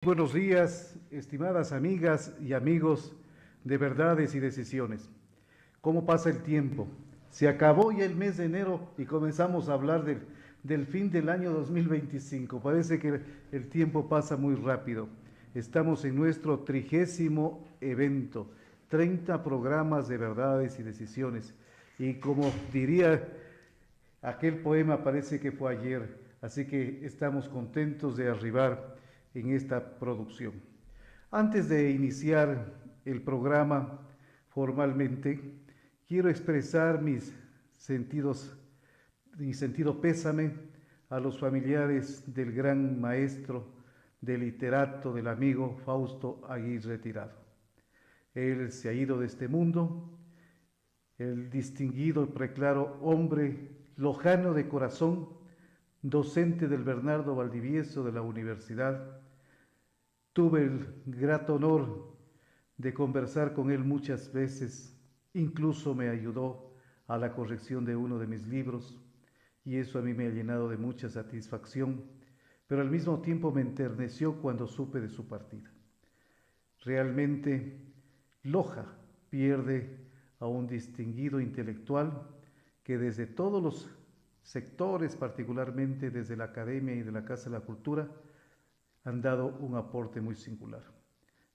Buenos días, estimadas amigas y amigos de Verdades y Decisiones. ¿Cómo pasa el tiempo? Se acabó ya el mes de enero y comenzamos a hablar del fin del año 2025. Parece que el tiempo pasa muy rápido. Estamos en nuestro 30º evento, 30 programas de Verdades y Decisiones. Y como diría aquel poema, parece que fue ayer, así que estamos contentos de arribar en esta producción. Antes de iniciar el programa formalmente, quiero expresar mi sentido pésame a los familiares del gran maestro, del literato, del amigo Fausto Aguirre Tirado. Él se ha ido de este mundo, el distinguido y preclaro hombre lojano de corazón, docente del Bernardo Valdivieso de la universidad. Tuve el grato honor de conversar con él muchas veces, incluso me ayudó a la corrección de uno de mis libros y eso a mí me ha llenado de mucha satisfacción, pero al mismo tiempo me enterneció cuando supe de su partida. Realmente Loja pierde a un distinguido intelectual que desde todos los sectores, particularmente desde la academia y de la Casa de la Cultura, han dado un aporte muy singular.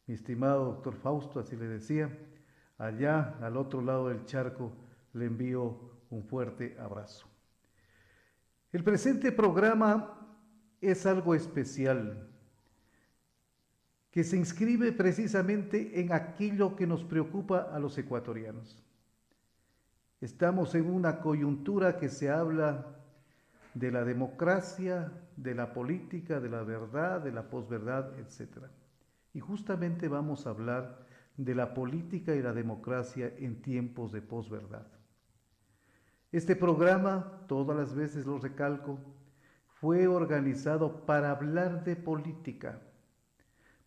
Mi estimado doctor Fausto, así le decía, allá al otro lado del charco le envío un fuerte abrazo. El presente programa es algo especial, que se inscribe precisamente en aquello que nos preocupa a los ecuatorianos. Estamos en una coyuntura que se habla de la democracia, de la política, de la verdad, de la posverdad, etc. Y justamente vamos a hablar de la política y la democracia en tiempos de posverdad. Este programa, todas las veces lo recalco, fue organizado para hablar de política,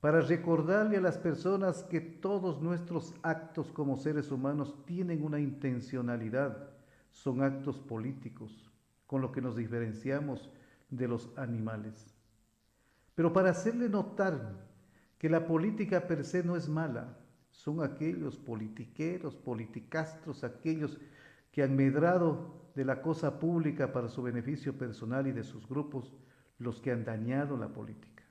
para recordarle a las personas que todos nuestros actos como seres humanos tienen una intencionalidad, son actos políticos, con lo que nos diferenciamos de los animales. Pero para hacerle notar que la política per se no es mala, son aquellos politiqueros, politicastros, aquellos que han medrado de la cosa pública para su beneficio personal y de sus grupos, los que han dañado la política.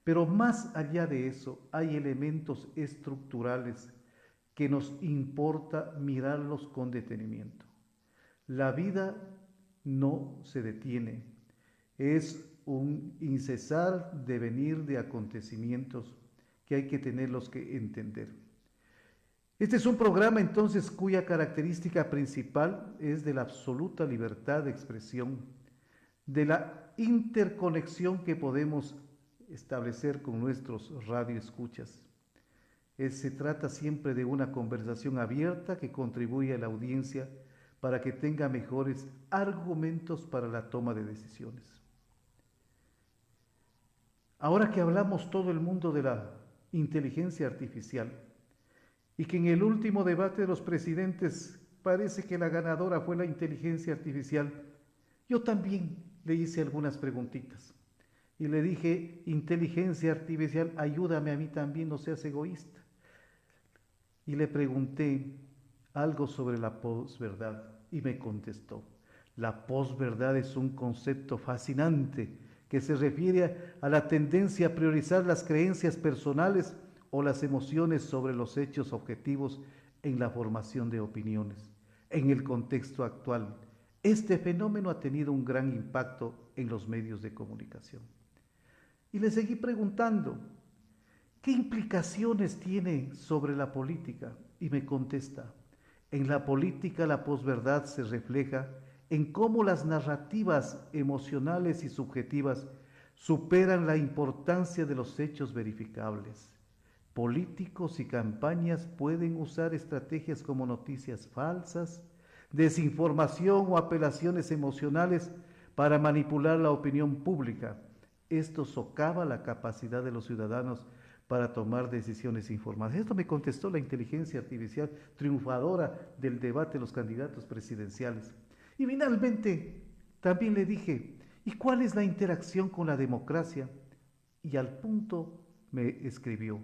Pero más allá de eso, hay elementos estructurales que nos importa mirarlos con detenimiento. La vida no se detiene, es un incesar devenir de acontecimientos que hay que tenerlos que entender. Este es un programa entonces cuya característica principal es de la absoluta libertad de expresión, de la interconexión que podemos establecer con nuestros radioescuchas. Se trata siempre de una conversación abierta que contribuye a la audiencia para que tenga mejores argumentos para la toma de decisiones. Ahora que hablamos todo el mundo de la inteligencia artificial y que en el último debate de los presidentes parece que la ganadora fue la inteligencia artificial, yo también le hice algunas preguntitas y le dije: inteligencia artificial, ayúdame a mí también, no seas egoísta. Y le pregunté algo sobre la posverdad y me contestó: la posverdad es un concepto fascinante que se refiere a la tendencia a priorizar las creencias personales o las emociones sobre los hechos objetivos en la formación de opiniones. En el contexto actual, este fenómeno ha tenido un gran impacto en los medios de comunicación. Y le seguí preguntando: ¿qué implicaciones tiene sobre la política? Y me contesta: en la política la posverdad se refleja en cómo las narrativas emocionales y subjetivas superan la importancia de los hechos verificables. Políticos y campañas pueden usar estrategias como noticias falsas, desinformación o apelaciones emocionales para manipular la opinión pública. Esto socava la capacidad de los ciudadanos para tomar decisiones informadas. Esto me contestó la inteligencia artificial triunfadora del debate de los candidatos presidenciales. Y finalmente también le dije: ¿y cuál es la interacción con la democracia? Y al punto me escribió: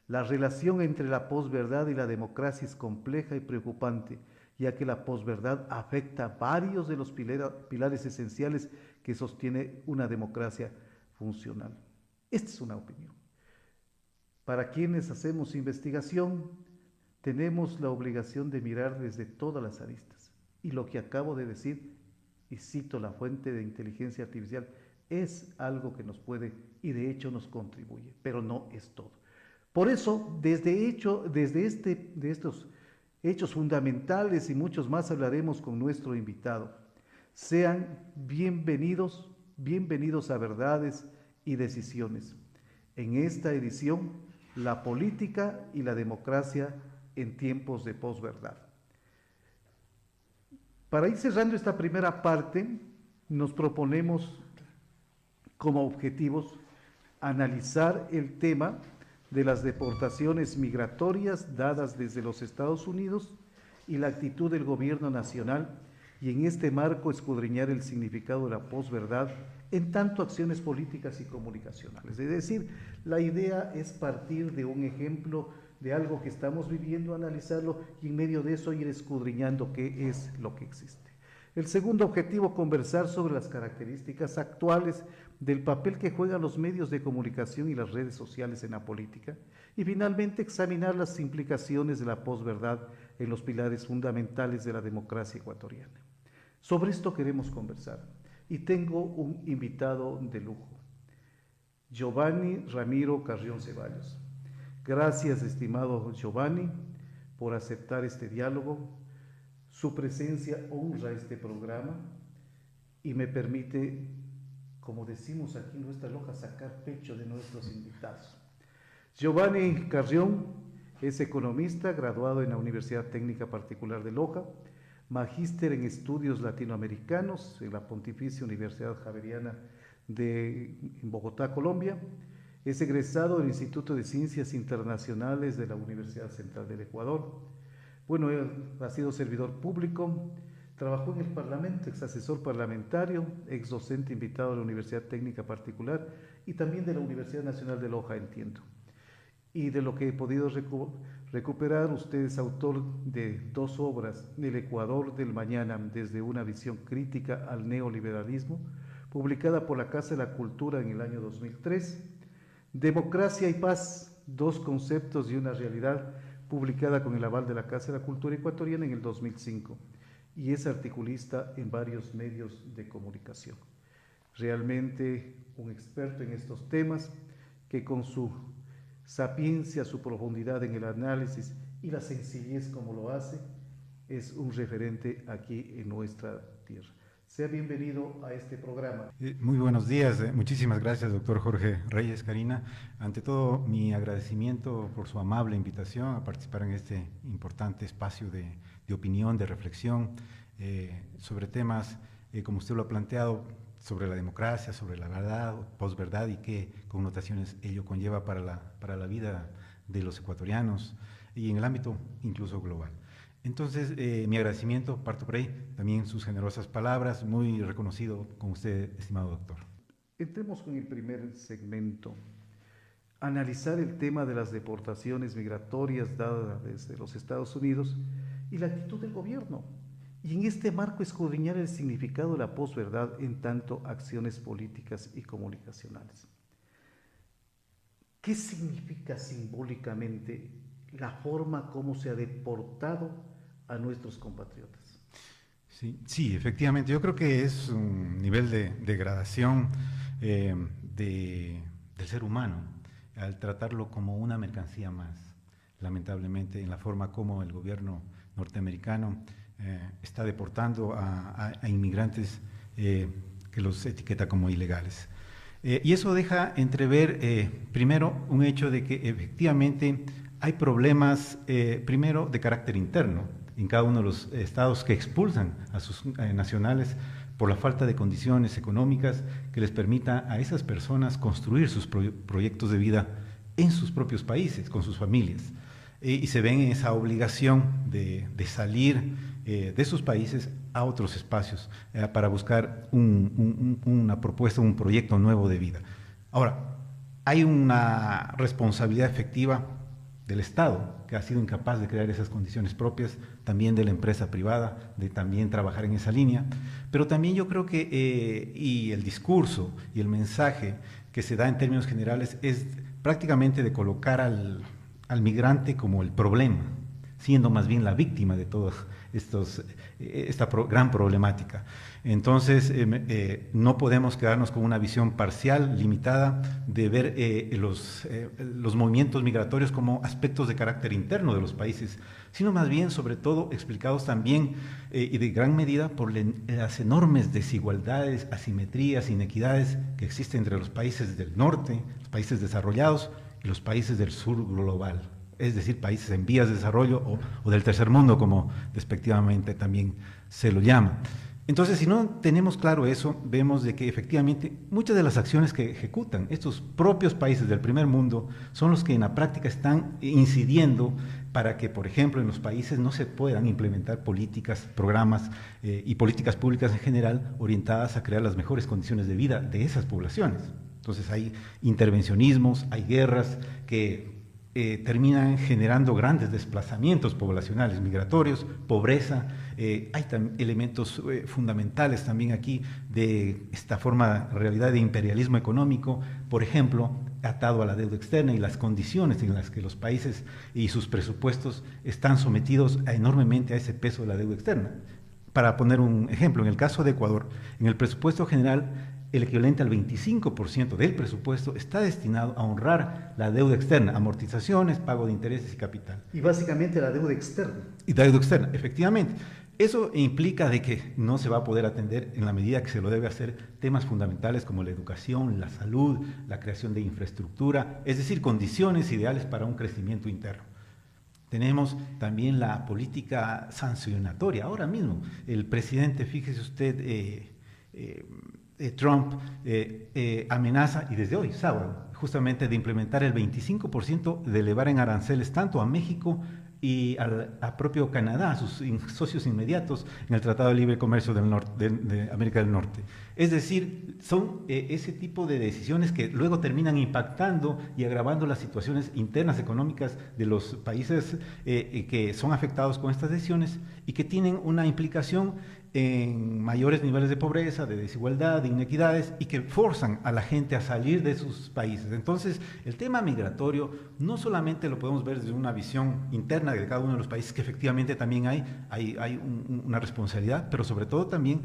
la relación entre la posverdad y la democracia es compleja y preocupante, ya que la posverdad afecta varios de los pilares esenciales que sostiene una democracia funcional. Esta es una opinión. Para quienes hacemos investigación, tenemos la obligación de mirar desde todas las aristas. Y lo que acabo de decir, y cito la fuente de inteligencia artificial, es algo que nos puede y de hecho nos contribuye, pero no es todo. Por eso, de estos hechos fundamentales y muchos más hablaremos con nuestro invitado. Sean bienvenidos a Verdades y Decisiones. En esta edición, la política y la democracia en tiempos de posverdad. Para ir cerrando esta primera parte, nos proponemos como objetivos analizar el tema de las deportaciones migratorias dadas desde los Estados Unidos y la actitud del gobierno nacional, y en este marco escudriñar el significado de la posverdad en tanto acciones políticas y comunicacionales. Es decir, la idea es partir de un ejemplo de algo que estamos viviendo, analizarlo y en medio de eso ir escudriñando qué es lo que existe. El segundo objetivo, conversar sobre las características actuales del papel que juegan los medios de comunicación y las redes sociales en la política. Y finalmente, examinar las implicaciones de la posverdad en los pilares fundamentales de la democracia ecuatoriana. Sobre esto queremos conversar y tengo un invitado de lujo, Giovanni Ramiro Carrión Ceballos. Gracias, estimado Giovanni, por aceptar este diálogo. Su presencia honra este programa y me permite, como decimos aquí en nuestra loja, sacar pecho de nuestros invitados. Giovanni Carrión es economista, graduado en la Universidad Técnica Particular de Loja, magíster en estudios latinoamericanos en la Pontificia Universidad Javeriana en Bogotá, Colombia. Es egresado del Instituto de Ciencias Internacionales de la Universidad Central del Ecuador. Bueno, él ha sido servidor público, trabajó en el Parlamento, ex asesor parlamentario, ex docente invitado a la Universidad Técnica Particular y también de la Universidad Nacional de Loja, entiendo. Y de lo que he podido recuperar, usted es autor de 2 obras, El Ecuador del Mañana, desde una visión crítica al neoliberalismo, publicada por la Casa de la Cultura en el año 2003, Democracia y Paz, 2 conceptos y una realidad, publicada con el aval de la Casa de la Cultura Ecuatoriana en el 2005, y es articulista en varios medios de comunicación. Realmente un experto en estos temas que con su sapiencia, su profundidad en el análisis y la sencillez como lo hace, es un referente aquí en nuestra tierra. Sea bienvenido a este programa. Muy buenos días, muchísimas gracias, doctor Jorge Reyes, Karina. Ante todo, mi agradecimiento por su amable invitación a participar en este importante espacio de opinión, de reflexión sobre temas, como usted lo ha planteado, sobre la democracia, sobre la verdad, posverdad y qué connotaciones ello conlleva para la vida de los ecuatorianos y en el ámbito incluso global. Entonces, mi agradecimiento, parto por ahí, también sus generosas palabras, muy reconocido con usted, estimado doctor. Entremos con el primer segmento, analizar el tema de las deportaciones migratorias dadas desde los Estados Unidos y la actitud del gobierno. Y en este marco escudriñar el significado de la posverdad en tanto acciones políticas y comunicacionales. ¿Qué significa simbólicamente la forma como se ha deportado a nuestros compatriotas? Sí, efectivamente, yo creo que es un nivel de degradación del ser humano al tratarlo como una mercancía más, lamentablemente, en la forma como el gobierno norteamericano está deportando a inmigrantes que los etiqueta como ilegales. Y eso deja entrever, primero, un hecho de que efectivamente hay problemas, primero, de carácter interno en cada uno de los estados que expulsan a sus nacionales por la falta de condiciones económicas que les permita a esas personas construir sus proyectos de vida en sus propios países, con sus familias. Y se ven en esa obligación de salir de sus países a otros espacios para buscar una propuesta, un proyecto nuevo de vida. Ahora, hay una responsabilidad efectiva del Estado, que ha sido incapaz de crear esas condiciones propias, también de la empresa privada, de también trabajar en esa línea, pero también yo creo que, y el discurso y el mensaje que se da en términos generales es prácticamente de colocar al migrante como el problema, siendo más bien la víctima de todos esta gran problemática. Entonces, no podemos quedarnos con una visión parcial, limitada, de ver los movimientos migratorios como aspectos de carácter interno de los países, sino más bien, sobre todo, explicados también y de gran medida por las enormes desigualdades, asimetrías, inequidades que existen entre los países del norte, los países desarrollados y los países del sur global, es decir, países en vías de desarrollo o del tercer mundo, como despectivamente también se lo llama. Entonces, si no tenemos claro eso, vemos de que efectivamente muchas de las acciones que ejecutan estos propios países del primer mundo son los que en la práctica están incidiendo para que, por ejemplo, en los países no se puedan implementar políticas, programas y políticas públicas en general orientadas a crear las mejores condiciones de vida de esas poblaciones. Entonces hay intervencionismos, hay guerras que terminan generando grandes desplazamientos poblacionales, migratorios, pobreza. Hay elementos fundamentales también aquí de esta forma, realidad de imperialismo económico, por ejemplo, atado a la deuda externa y las condiciones en las que los países y sus presupuestos están sometidos enormemente a ese peso de la deuda externa. Para poner un ejemplo, en el caso de Ecuador, en el presupuesto general, el equivalente al 25% del presupuesto está destinado a honrar la deuda externa, amortizaciones, pago de intereses y capital. Y básicamente la deuda externa. Y la deuda externa, efectivamente. Eso implica de que no se va a poder atender en la medida que se lo debe hacer temas fundamentales como la educación, la salud, la creación de infraestructura, es decir, condiciones ideales para un crecimiento interno. Tenemos también la política sancionatoria. Ahora mismo, el presidente, fíjese usted, Trump amenaza, y desde hoy, sábado, justamente de implementar el 25% de elevar en aranceles tanto a México y a propio Canadá, a sus socios inmediatos en el Tratado de Libre Comercio de América del Norte. Es decir, son ese tipo de decisiones que luego terminan impactando y agravando las situaciones internas económicas de los países que son afectados con estas decisiones y que tienen una implicación en mayores niveles de pobreza, de desigualdad, de inequidades y que forzan a la gente a salir de sus países. Entonces, el tema migratorio no solamente lo podemos ver desde una visión interna de cada uno de los países, que efectivamente también hay una responsabilidad, pero sobre todo también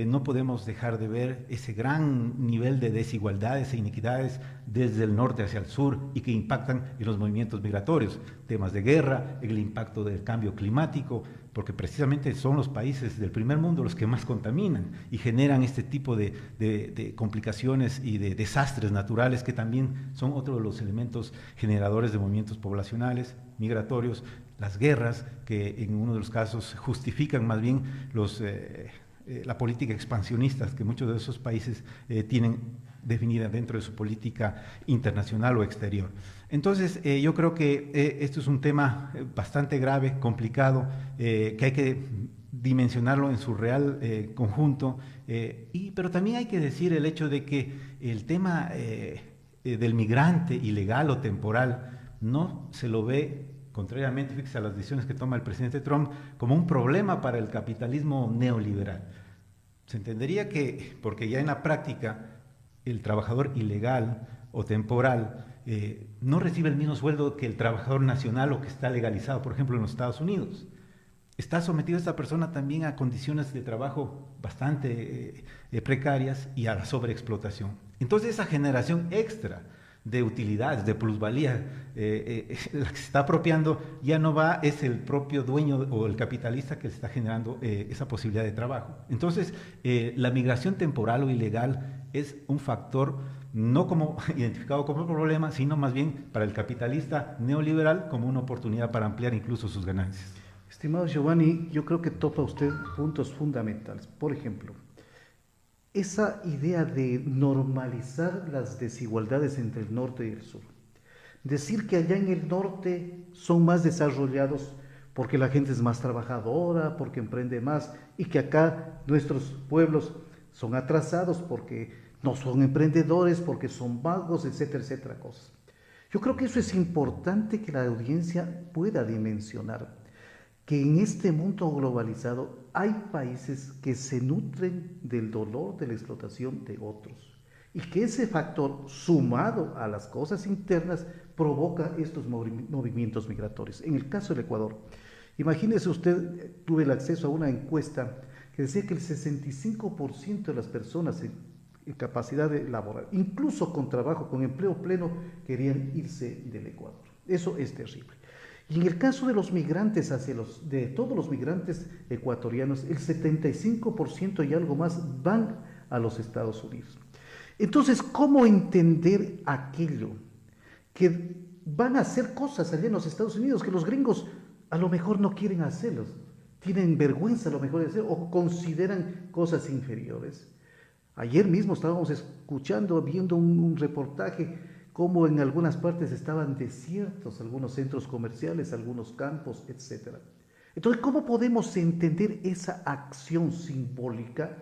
no podemos dejar de ver ese gran nivel de desigualdades e inequidades desde el norte hacia el sur y que impactan en los movimientos migratorios, temas de guerra, el impacto del cambio climático, porque precisamente son los países del primer mundo los que más contaminan y generan este tipo de complicaciones y de desastres naturales que también son otro de los elementos generadores de movimientos poblacionales, migratorios, las guerras, que en uno de los casos justifican más bien la política expansionista que muchos de esos países tienen definida dentro de su política internacional o exterior. Entonces, yo creo que esto es un tema bastante grave, complicado, que hay que dimensionarlo en su real conjunto, pero también hay que decir el hecho de que el tema del migrante ilegal o temporal no se lo ve, contrariamente, fíjese, a las decisiones que toma el presidente Trump, como un problema para el capitalismo neoliberal. Se entendería que, porque ya en la práctica, el trabajador ilegal o temporal no recibe el mismo sueldo que el trabajador nacional o que está legalizado, por ejemplo, en los Estados Unidos. Está sometido esta persona también a condiciones de trabajo bastante precarias y a la sobreexplotación. Entonces, esa generación extra de utilidades, de plusvalía, la que se está apropiando, ya no es el propio dueño o el capitalista que está generando esa posibilidad de trabajo. Entonces, la migración temporal o ilegal es un factor no como identificado como problema, sino más bien para el capitalista neoliberal como una oportunidad para ampliar incluso sus ganancias. Estimado Giovanni, yo creo que topa usted puntos fundamentales. Por ejemplo, esa idea de normalizar las desigualdades entre el norte y el sur. Decir que allá en el norte son más desarrollados porque la gente es más trabajadora, porque emprende más, y que acá nuestros pueblos son atrasados porque no son emprendedores porque son vagos, etcétera, etcétera, cosas. Yo creo que eso es importante que la audiencia pueda dimensionar, que en este mundo globalizado hay países que se nutren del dolor de la explotación de otros y que ese factor sumado a las cosas internas provoca estos movimientos migratorios. En el caso del Ecuador, imagínese usted, tuve el acceso a una encuesta que decía que el 65% de las personas en capacidad de laboral, incluso con trabajo, con empleo pleno, querían irse del Ecuador. Eso es terrible. Y en el caso de los migrantes, de todos los migrantes ecuatorianos, el 75% y algo más van a los Estados Unidos. Entonces, ¿cómo entender aquello? Que van a hacer cosas allá en los Estados Unidos que los gringos a lo mejor no quieren hacerlos, tienen vergüenza a lo mejor de hacer o consideran cosas inferiores. Ayer mismo estábamos viendo un reportaje cómo en algunas partes estaban desiertos algunos centros comerciales, algunos campos, etc. Entonces, ¿cómo podemos entender esa acción simbólica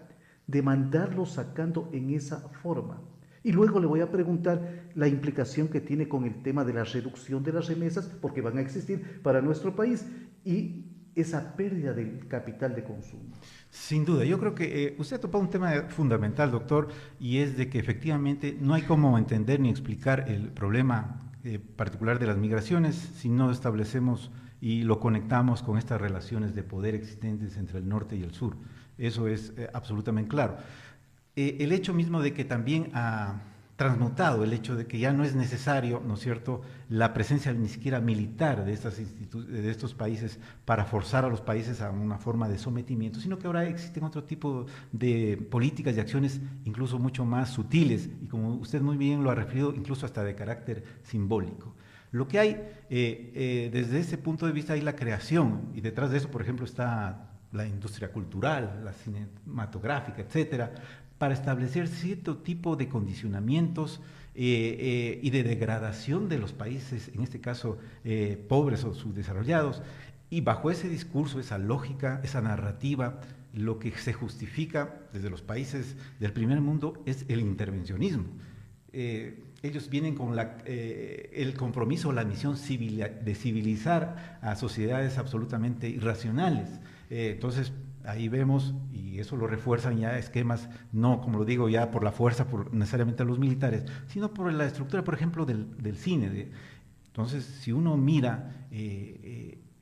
de mandarlo sacando en esa forma? Y luego le voy a preguntar la implicación que tiene con el tema de la reducción de las remesas, porque van a existir para nuestro país, y esa pérdida del capital de consumo. Sin duda, yo creo que usted ha topado un tema fundamental, doctor, y es de que efectivamente no hay cómo entender ni explicar el problema particular de las migraciones si no establecemos y lo conectamos con estas relaciones de poder existentes entre el norte y el sur. Eso es absolutamente claro. El hecho mismo de que también ha transmutado el hecho de que ya no es necesario, ¿no es cierto?, la presencia ni siquiera militar de estos países para forzar a los países a una forma de sometimiento, sino que ahora existen otro tipo de políticas y acciones incluso mucho más sutiles y, como usted muy bien lo ha referido, incluso hasta de carácter simbólico. Lo que hay, desde ese punto de vista, hay la creación, y detrás de eso, por ejemplo, está la industria cultural, la cinematográfica, etcétera, para establecer cierto tipo de condicionamientos y de degradación de los países, en este caso pobres o subdesarrollados, y bajo ese discurso, esa lógica, esa narrativa, lo que se justifica desde los países del primer mundo es el intervencionismo. Ellos vienen con el compromiso, la misión de civilizar a sociedades absolutamente irracionales. Entonces, ahí vemos, y eso lo refuerzan ya esquemas, no como lo digo ya por la fuerza, por necesariamente a los militares, sino por la estructura, por ejemplo, del cine. Entonces, si uno mira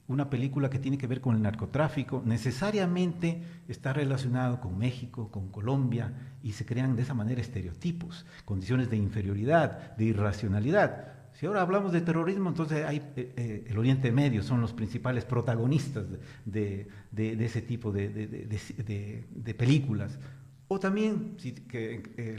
una película que tiene que ver con el narcotráfico, necesariamente está relacionado con México, con Colombia, y se crean de esa manera estereotipos, condiciones de inferioridad, de irracionalidad. Si ahora hablamos de terrorismo, entonces hay, el Oriente Medio son los principales protagonistas de ese tipo de películas. O también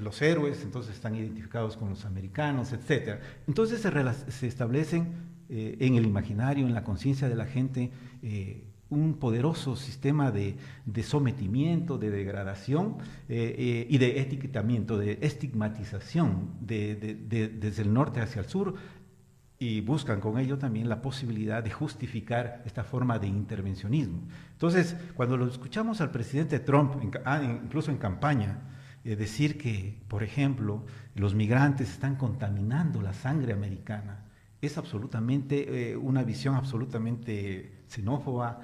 los héroes entonces están identificados con los americanos, etc. Entonces se establecen en el imaginario, en la conciencia de la gente, un poderoso sistema de sometimiento, de degradación y de etiquetamiento, de estigmatización desde el norte hacia el sur, y buscan con ello también la posibilidad de justificar esta forma de intervencionismo. Entonces, cuando lo escuchamos al presidente Trump, incluso en campaña, decir que, por ejemplo, los migrantes están contaminando la sangre americana, es absolutamente una visión absolutamente xenófoba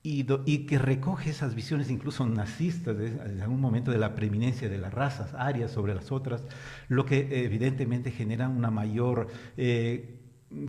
y que recoge esas visiones incluso nazistas en algún momento de la preeminencia de las razas arias sobre las otras, lo que evidentemente genera una mayor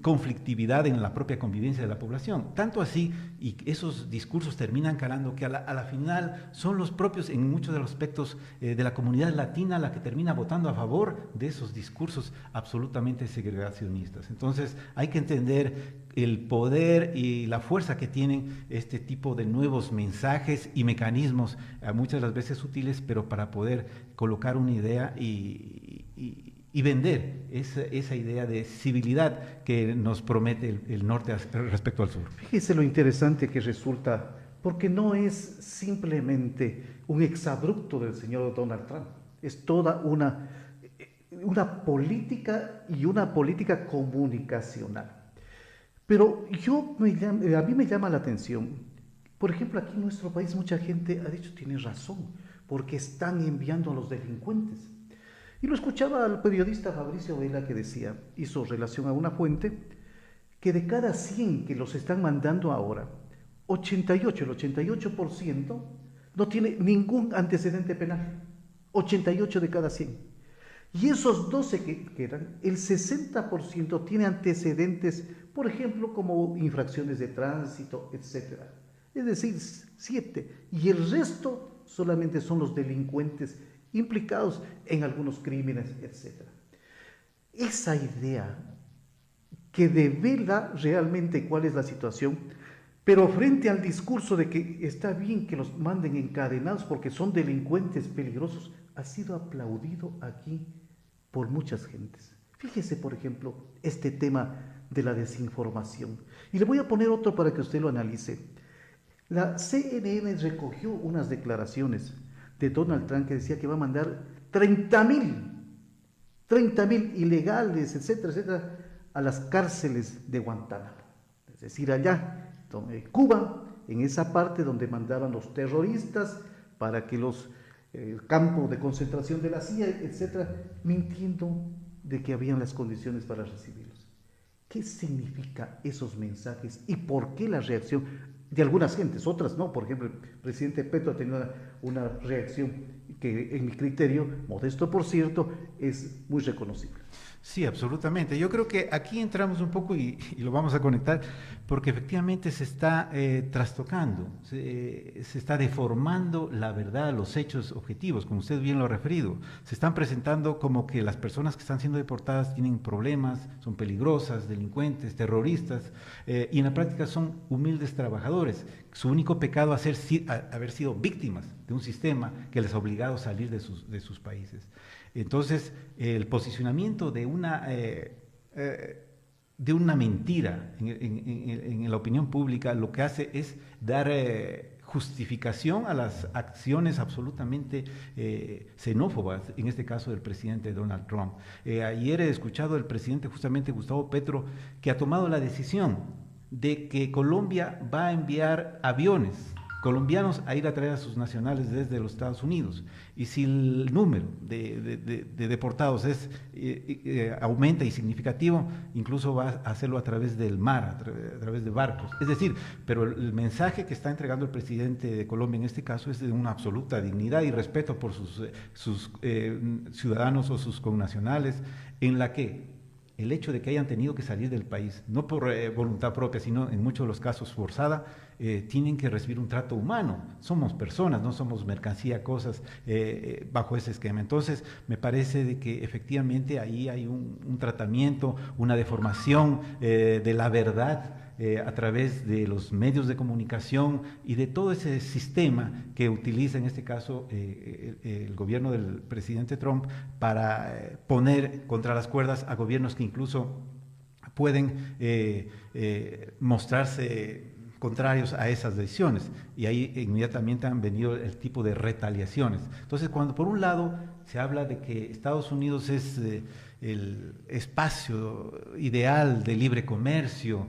conflictividad en la propia convivencia de la población. Tanto así, y esos discursos terminan calando, que a la final son los propios, en muchos de los aspectos, de la comunidad latina la que termina votando a favor de esos discursos absolutamente segregacionistas. Entonces hay que entender el poder y la fuerza que tienen este tipo de nuevos mensajes y mecanismos, muchas de las veces sutiles, pero para poder colocar una idea y vender esa idea de civilidad que nos promete el norte respecto al sur. Fíjese lo interesante que resulta, porque no es simplemente un exabrupto del señor Donald Trump, es toda una política y una política comunicacional. Pero a mí me llama la atención, por ejemplo, aquí en nuestro país mucha gente ha dicho, tiene razón, porque están enviando a los delincuentes. Y lo escuchaba al periodista Fabricio Vela que decía, hizo relación a una fuente, que de cada 100 que los están mandando ahora, el 88% no tiene ningún antecedente penal. 88 de cada 100. Y esos 12 que quedan, el 60% tiene antecedentes, por ejemplo, como infracciones de tránsito, etc. Es decir, 7. Y el resto solamente son los delincuentes implicados en algunos crímenes, etc. Esa idea que devela realmente cuál es la situación, pero frente al discurso de que está bien que los manden encadenados porque son delincuentes peligrosos, ha sido aplaudido aquí por muchas gentes. Fíjese, por ejemplo, este tema de la desinformación. Y le voy a poner otro para que usted lo analice. La CNN recogió unas declaraciones de Donald Trump que decía que va a mandar 30.000 ilegales, etcétera, etcétera, a las cárceles de Guantánamo. Es decir, allá, Cuba, en esa parte donde mandaban los terroristas para que los campos de concentración de la CIA, etcétera, mintiendo de que habían las condiciones para recibirlos. ¿Qué significa esos mensajes y por qué la reacción de algunas gentes, otras no? Por ejemplo, el presidente Petro ha tenido una reacción que, en mi criterio, modesto por cierto, es muy reconocible. Sí, absolutamente. Yo creo que aquí entramos un poco y lo vamos a conectar porque efectivamente se está trastocando, se está deformando la verdad, los hechos objetivos, como usted bien lo ha referido. Se están presentando como que las personas que están siendo deportadas tienen problemas, son peligrosas, delincuentes, terroristas, y en la práctica son humildes trabajadores. Su único pecado es haber sido víctimas de un sistema que les ha obligado a salir de sus países. Entonces, el posicionamiento de una mentira en la opinión pública lo que hace es dar justificación a las acciones absolutamente xenófobas, en este caso del presidente Donald Trump. Ayer he escuchado al presidente justamente Gustavo Petro que ha tomado la decisión de que Colombia va a enviar aviones colombianos a ir a traer a sus nacionales desde los Estados Unidos. Y si el número de deportados aumenta y significativo, incluso va a hacerlo a través del mar, a través de barcos. Es decir, pero el mensaje que está entregando el presidente de Colombia en este caso es de una absoluta dignidad y respeto por sus ciudadanos o sus connacionales, en la que el hecho de que hayan tenido que salir del país, no por voluntad propia, sino en muchos de los casos forzada, tienen que recibir un trato humano. Somos personas, no somos mercancía, cosas bajo ese esquema. Entonces, me parece de que efectivamente ahí hay un tratamiento, una deformación de la verdad a través de los medios de comunicación y de todo ese sistema que utiliza en este caso el gobierno del presidente Trump para poner contra las cuerdas a gobiernos que incluso pueden mostrarse contrarios a esas decisiones, y ahí inmediatamente han venido el tipo de retaliaciones. Entonces, cuando por un lado se habla de que Estados Unidos es el espacio ideal de libre comercio,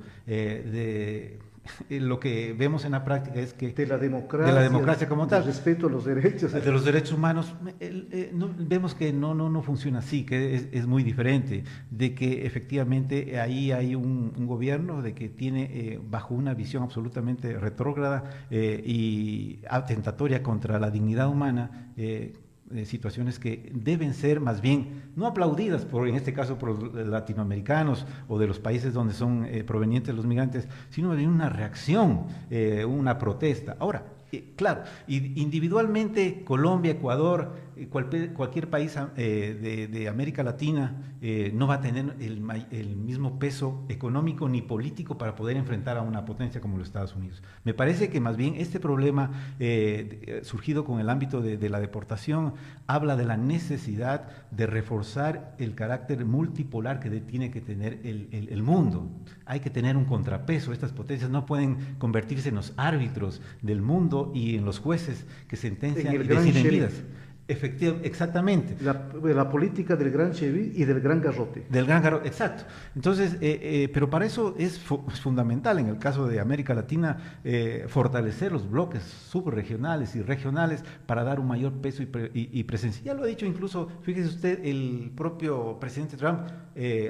lo que vemos en la práctica es que de la democracia como tal, respeto a los derechos, de los derechos humanos, vemos que no funciona así, que es muy diferente, de que efectivamente ahí hay un gobierno de que tiene bajo una visión absolutamente retrógrada y atentatoria contra la dignidad humana, situaciones que deben ser más bien no aplaudidas en este caso por los latinoamericanos o de los países donde son provenientes los migrantes, sino más bien una reacción, una protesta. Ahora, claro, individualmente Colombia, Ecuador, cualquier país de América Latina no va a tener el mismo peso económico ni político para poder enfrentar a una potencia como los Estados Unidos. Me parece que más bien este problema surgido con el ámbito de la deportación habla de la necesidad de reforzar el carácter multipolar que tiene que tener el mundo. Hay que tener un contrapeso. Estas potencias no pueden convertirse en los árbitros del mundo y en los jueces que sentencian y deciden vidas. Exactamente. La política del gran Chevy y del gran garrote. Del gran garrote, exacto. Entonces, pero para eso es fundamental, en el caso de América Latina, fortalecer los bloques subregionales y regionales para dar un mayor peso y presencia. Ya lo ha dicho incluso, fíjese usted, el propio presidente Trump,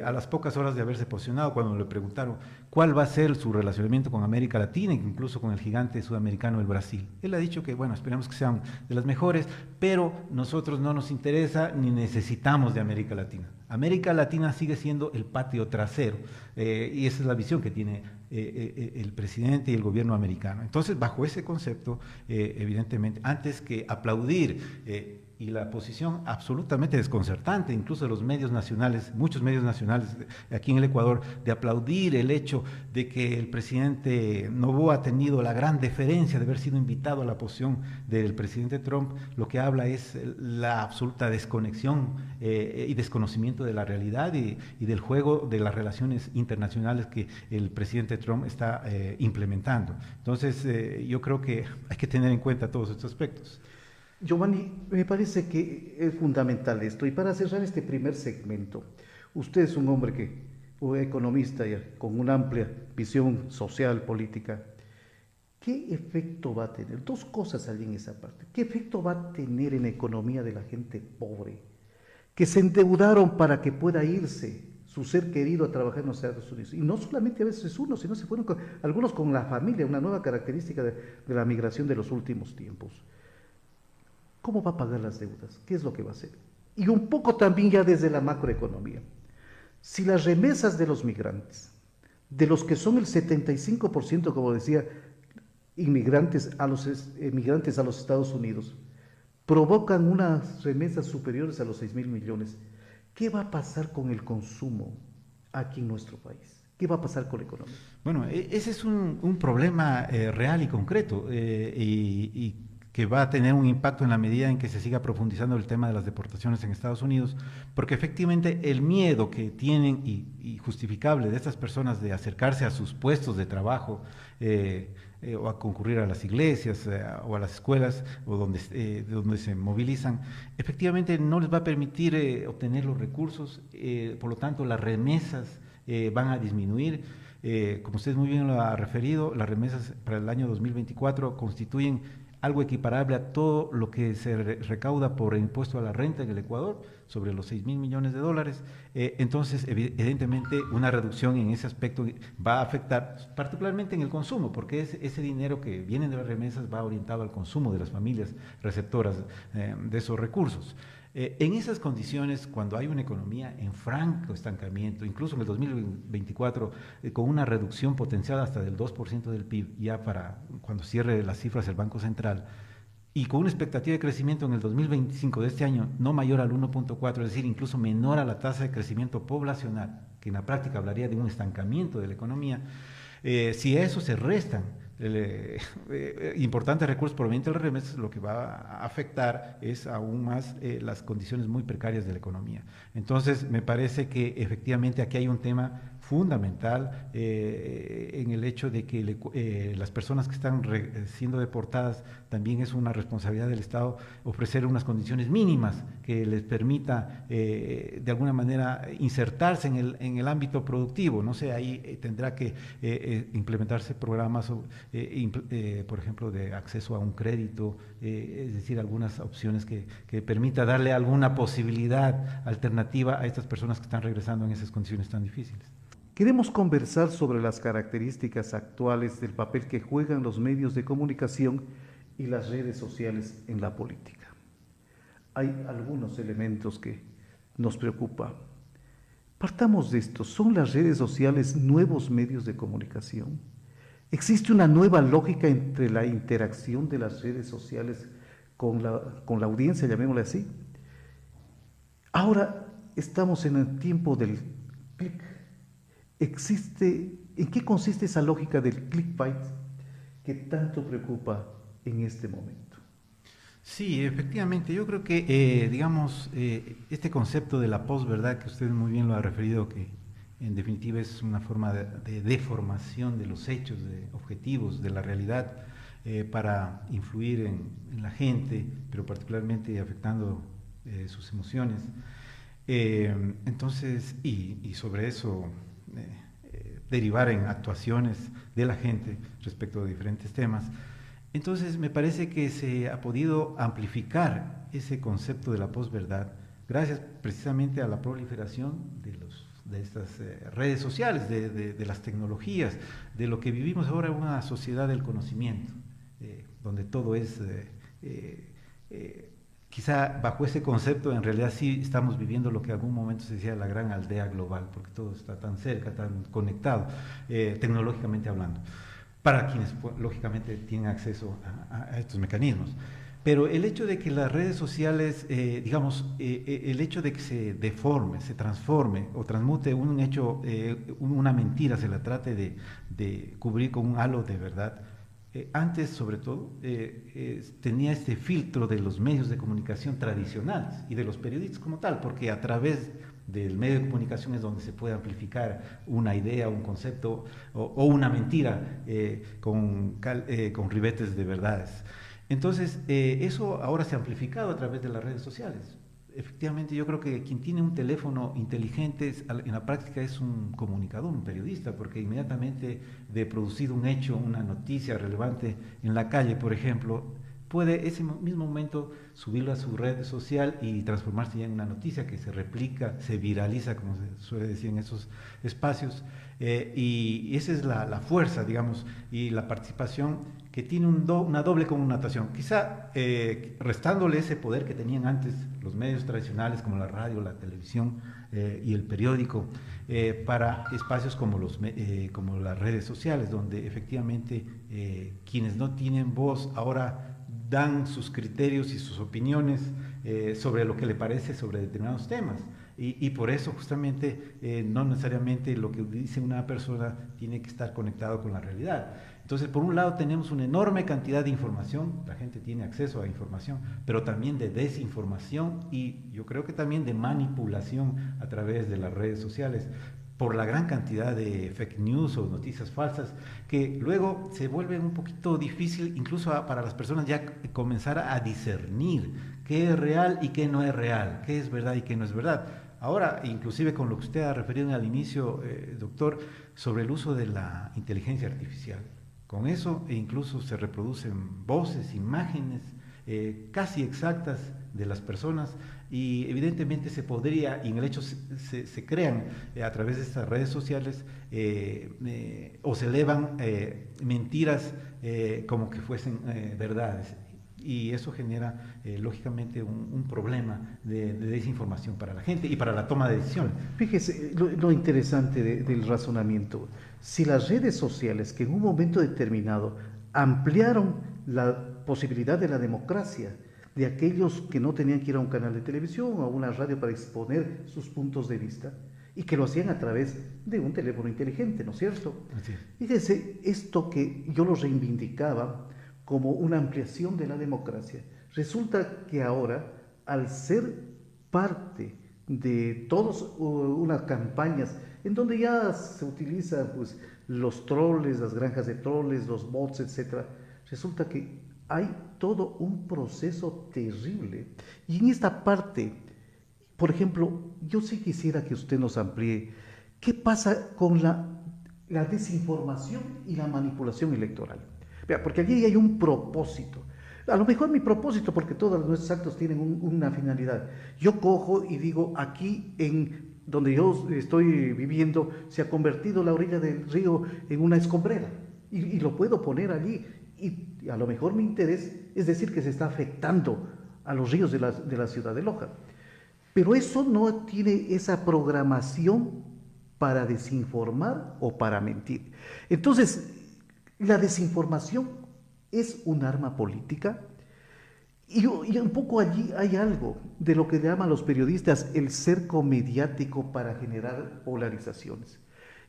a las pocas horas de haberse posicionado, cuando le preguntaron cuál va a ser su relacionamiento con América Latina, incluso con el gigante sudamericano, el Brasil. Él ha dicho que, bueno, esperemos que sean de las mejores, pero nosotros no nos interesa ni necesitamos de América Latina. América Latina sigue siendo el patio trasero, y esa es la visión que tiene el presidente y el gobierno americano. Entonces, bajo ese concepto, evidentemente, antes que aplaudir y la posición absolutamente desconcertante, incluso de los medios nacionales, muchos medios nacionales aquí en el Ecuador, de aplaudir el hecho de que el presidente Noboa ha tenido la gran deferencia de haber sido invitado a la posición del presidente Trump, lo que habla es la absoluta desconexión y desconocimiento de la realidad y del juego de las relaciones internacionales que el presidente Trump está implementando. Entonces, yo creo que hay que tener en cuenta todos estos aspectos. Giovanni, me parece que es fundamental esto. Y para cerrar este primer segmento, usted es un hombre un economista con una amplia visión social, política. ¿Qué efecto va a tener? Dos cosas allí en esa parte. ¿Qué efecto va a tener en la economía de la gente pobre? Que se endeudaron para que pueda irse su ser querido a trabajar en los Estados Unidos. Y no solamente a veces uno, sino se fueron algunos con la familia, una nueva característica de la migración de los últimos tiempos. ¿Cómo va a pagar las deudas? ¿Qué es lo que va a hacer? Y un poco también ya desde la macroeconomía. Si las remesas de los migrantes, de los que son el 75%, como decía, emigrantes a los Estados Unidos, provocan unas remesas superiores a los 6.000 millones, ¿qué va a pasar con el consumo aquí en nuestro país? ¿Qué va a pasar con la economía? Bueno, ese es un problema real y concreto, y que va a tener un impacto en la medida en que se siga profundizando el tema de las deportaciones en Estados Unidos, porque efectivamente el miedo que tienen y justificable de estas personas de acercarse a sus puestos de trabajo o a concurrir a las iglesias o a las escuelas o donde se movilizan, efectivamente no les va a permitir obtener los recursos, por lo tanto las remesas van a disminuir. Como usted muy bien lo ha referido, las remesas para el año 2024 constituyen algo equiparable a todo lo que se recauda por impuesto a la renta en el Ecuador, sobre los 6.000 millones de dólares. Entonces, evidentemente, una reducción en ese aspecto va a afectar particularmente en el consumo, porque ese dinero que viene de las remesas va orientado al consumo de las familias receptoras de esos recursos. En esas condiciones, cuando hay una economía en franco estancamiento, incluso en el 2024, con una reducción potencial hasta del 2% del PIB, ya para cuando cierre las cifras el Banco Central, y con una expectativa de crecimiento en el 2025 de este año no mayor al 1.4, es decir, incluso menor a la tasa de crecimiento poblacional, que en la práctica hablaría de un estancamiento de la economía, si a eso se restan importantes recursos provenientes de las remesas, lo que va a afectar es aún más las condiciones muy precarias de la economía. Entonces, me parece que efectivamente aquí hay un tema fundamental en el hecho de que las personas que están siendo deportadas también es una responsabilidad del Estado ofrecer unas condiciones mínimas que les permita de alguna manera insertarse en el ámbito productivo. No sé, ahí tendrá que implementarse programas, por ejemplo, de acceso a un crédito, es decir, algunas opciones que permita darle alguna posibilidad alternativa a estas personas que están regresando en esas condiciones tan difíciles. Queremos conversar sobre las características actuales del papel que juegan los medios de comunicación y las redes sociales en la política. Hay algunos elementos que nos preocupan. Partamos de esto. ¿Son las redes sociales nuevos medios de comunicación? ¿Existe una nueva lógica entre la interacción de las redes sociales con la audiencia, llamémosle así? Ahora estamos en el tiempo del clic. ¿En qué consiste esa lógica del clickbait que tanto preocupa en este momento? Sí, efectivamente, yo creo que, este concepto de la posverdad, que usted muy bien lo ha referido, que en definitiva es una forma de deformación de los hechos, de objetivos, de la realidad, para influir en la gente, pero particularmente afectando sus emociones. Entonces, y sobre eso derivar en actuaciones de la gente respecto de diferentes temas. Entonces, me parece que se ha podido amplificar ese concepto de la posverdad gracias precisamente a la proliferación de estas redes sociales, de las tecnologías, de lo que vivimos ahora en una sociedad del conocimiento, donde todo es, quizá bajo ese concepto en realidad sí estamos viviendo lo que en algún momento se decía la gran aldea global, porque todo está tan cerca, tan conectado, tecnológicamente hablando, para quienes lógicamente tienen acceso a estos mecanismos. Pero el hecho de que las redes sociales, el hecho de que se deforme, se transforme o transmute un hecho, una mentira, se la trate de cubrir con un halo de verdad, antes sobre todo tenía este filtro de los medios de comunicación tradicionales y de los periodistas como tal, porque a través del medio de comunicación es donde se puede amplificar una idea, un concepto o una mentira con ribetes de verdades. Entonces, eso ahora se ha amplificado a través de las redes sociales. Efectivamente, yo creo que quien tiene un teléfono inteligente en la práctica es un comunicador, un periodista, porque inmediatamente de producir un hecho, una noticia relevante en la calle, por ejemplo, puede ese mismo momento subirlo a su red social y transformarse ya en una noticia que se replica, se viraliza, como se suele decir en esos espacios, y esa es la fuerza, digamos, y la participación que tiene una doble connotación, quizá restándole ese poder que tenían antes los medios tradicionales como la radio, la televisión y el periódico, para espacios como las redes sociales, donde efectivamente quienes no tienen voz ahora dan sus criterios y sus opiniones sobre lo que le parece sobre determinados temas. Y por eso justamente no necesariamente lo que dice una persona tiene que estar conectado con la realidad. Entonces, por un lado tenemos una enorme cantidad de información, la gente tiene acceso a información, pero también de desinformación y yo creo que también de manipulación a través de las redes sociales, por la gran cantidad de fake news o noticias falsas, que luego se vuelve un poquito difícil incluso para las personas ya comenzar a discernir qué es real y qué no es real, qué es verdad y qué no es verdad. Ahora, inclusive con lo que usted ha referido al inicio, doctor, sobre el uso de la inteligencia artificial. Con eso incluso se reproducen voces, imágenes casi exactas de las personas y evidentemente se podría, y en el hecho se crean a través de estas redes sociales o se elevan mentiras como que fuesen verdades. Y eso genera, lógicamente, un problema de desinformación para la gente y para la toma de decisiones. Fíjese lo interesante del razonamiento. Si las redes sociales, que en un momento determinado ampliaron la posibilidad de la democracia, de aquellos que no tenían que ir a un canal de televisión o a una radio para exponer sus puntos de vista, y que lo hacían a través de un teléfono inteligente, ¿no es cierto? Así es. Fíjese, esto que yo lo reivindicaba como una ampliación de la democracia, resulta que ahora, al ser parte de todas unas campañas en donde ya se utilizan pues, los troles, las granjas de troles, los bots, etc., resulta que hay todo un proceso terrible. Y en esta parte, por ejemplo, yo sí quisiera que usted nos amplíe qué pasa con la desinformación y la manipulación electoral. Vea, porque allí hay un propósito. A lo mejor mi propósito, porque todos nuestros actos tienen una finalidad. Yo cojo y digo, aquí en donde yo estoy viviendo, se ha convertido la orilla del río en una escombrera. Y lo puedo poner allí. Y a lo mejor mi interés es decir que se está afectando a los ríos de la ciudad de Loja. Pero eso no tiene esa programación para desinformar o para mentir. Entonces, la desinformación es un arma política y un poco allí hay algo de lo que llaman los periodistas el cerco mediático para generar polarizaciones.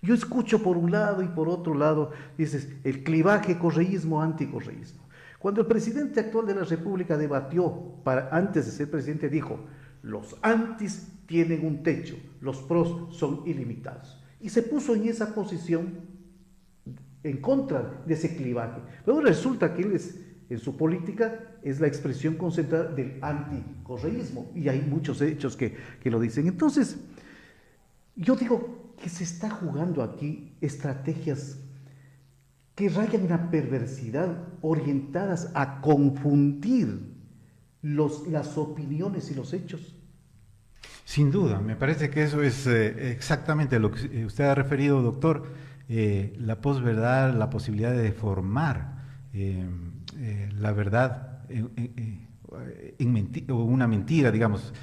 Yo escucho por un lado y por otro lado, dices, el clivaje correísmo-anticorreísmo. Cuando el presidente actual de la República debatió, antes de ser presidente, dijo, los antis tienen un techo, los pros son ilimitados. Y se puso en esa posición en contra de ese clivaje. Pero resulta que él es, en su política, es la expresión concentrada del anticorreísmo, y hay muchos hechos que lo dicen. Entonces, yo digo que se está jugando aquí estrategias que rayan en la perversidad, orientadas a confundir las opiniones y los hechos. Sin duda, me parece que eso es exactamente lo que usted ha referido, doctor, la posverdad, la posibilidad de deformar la verdad o una mentira, digamos,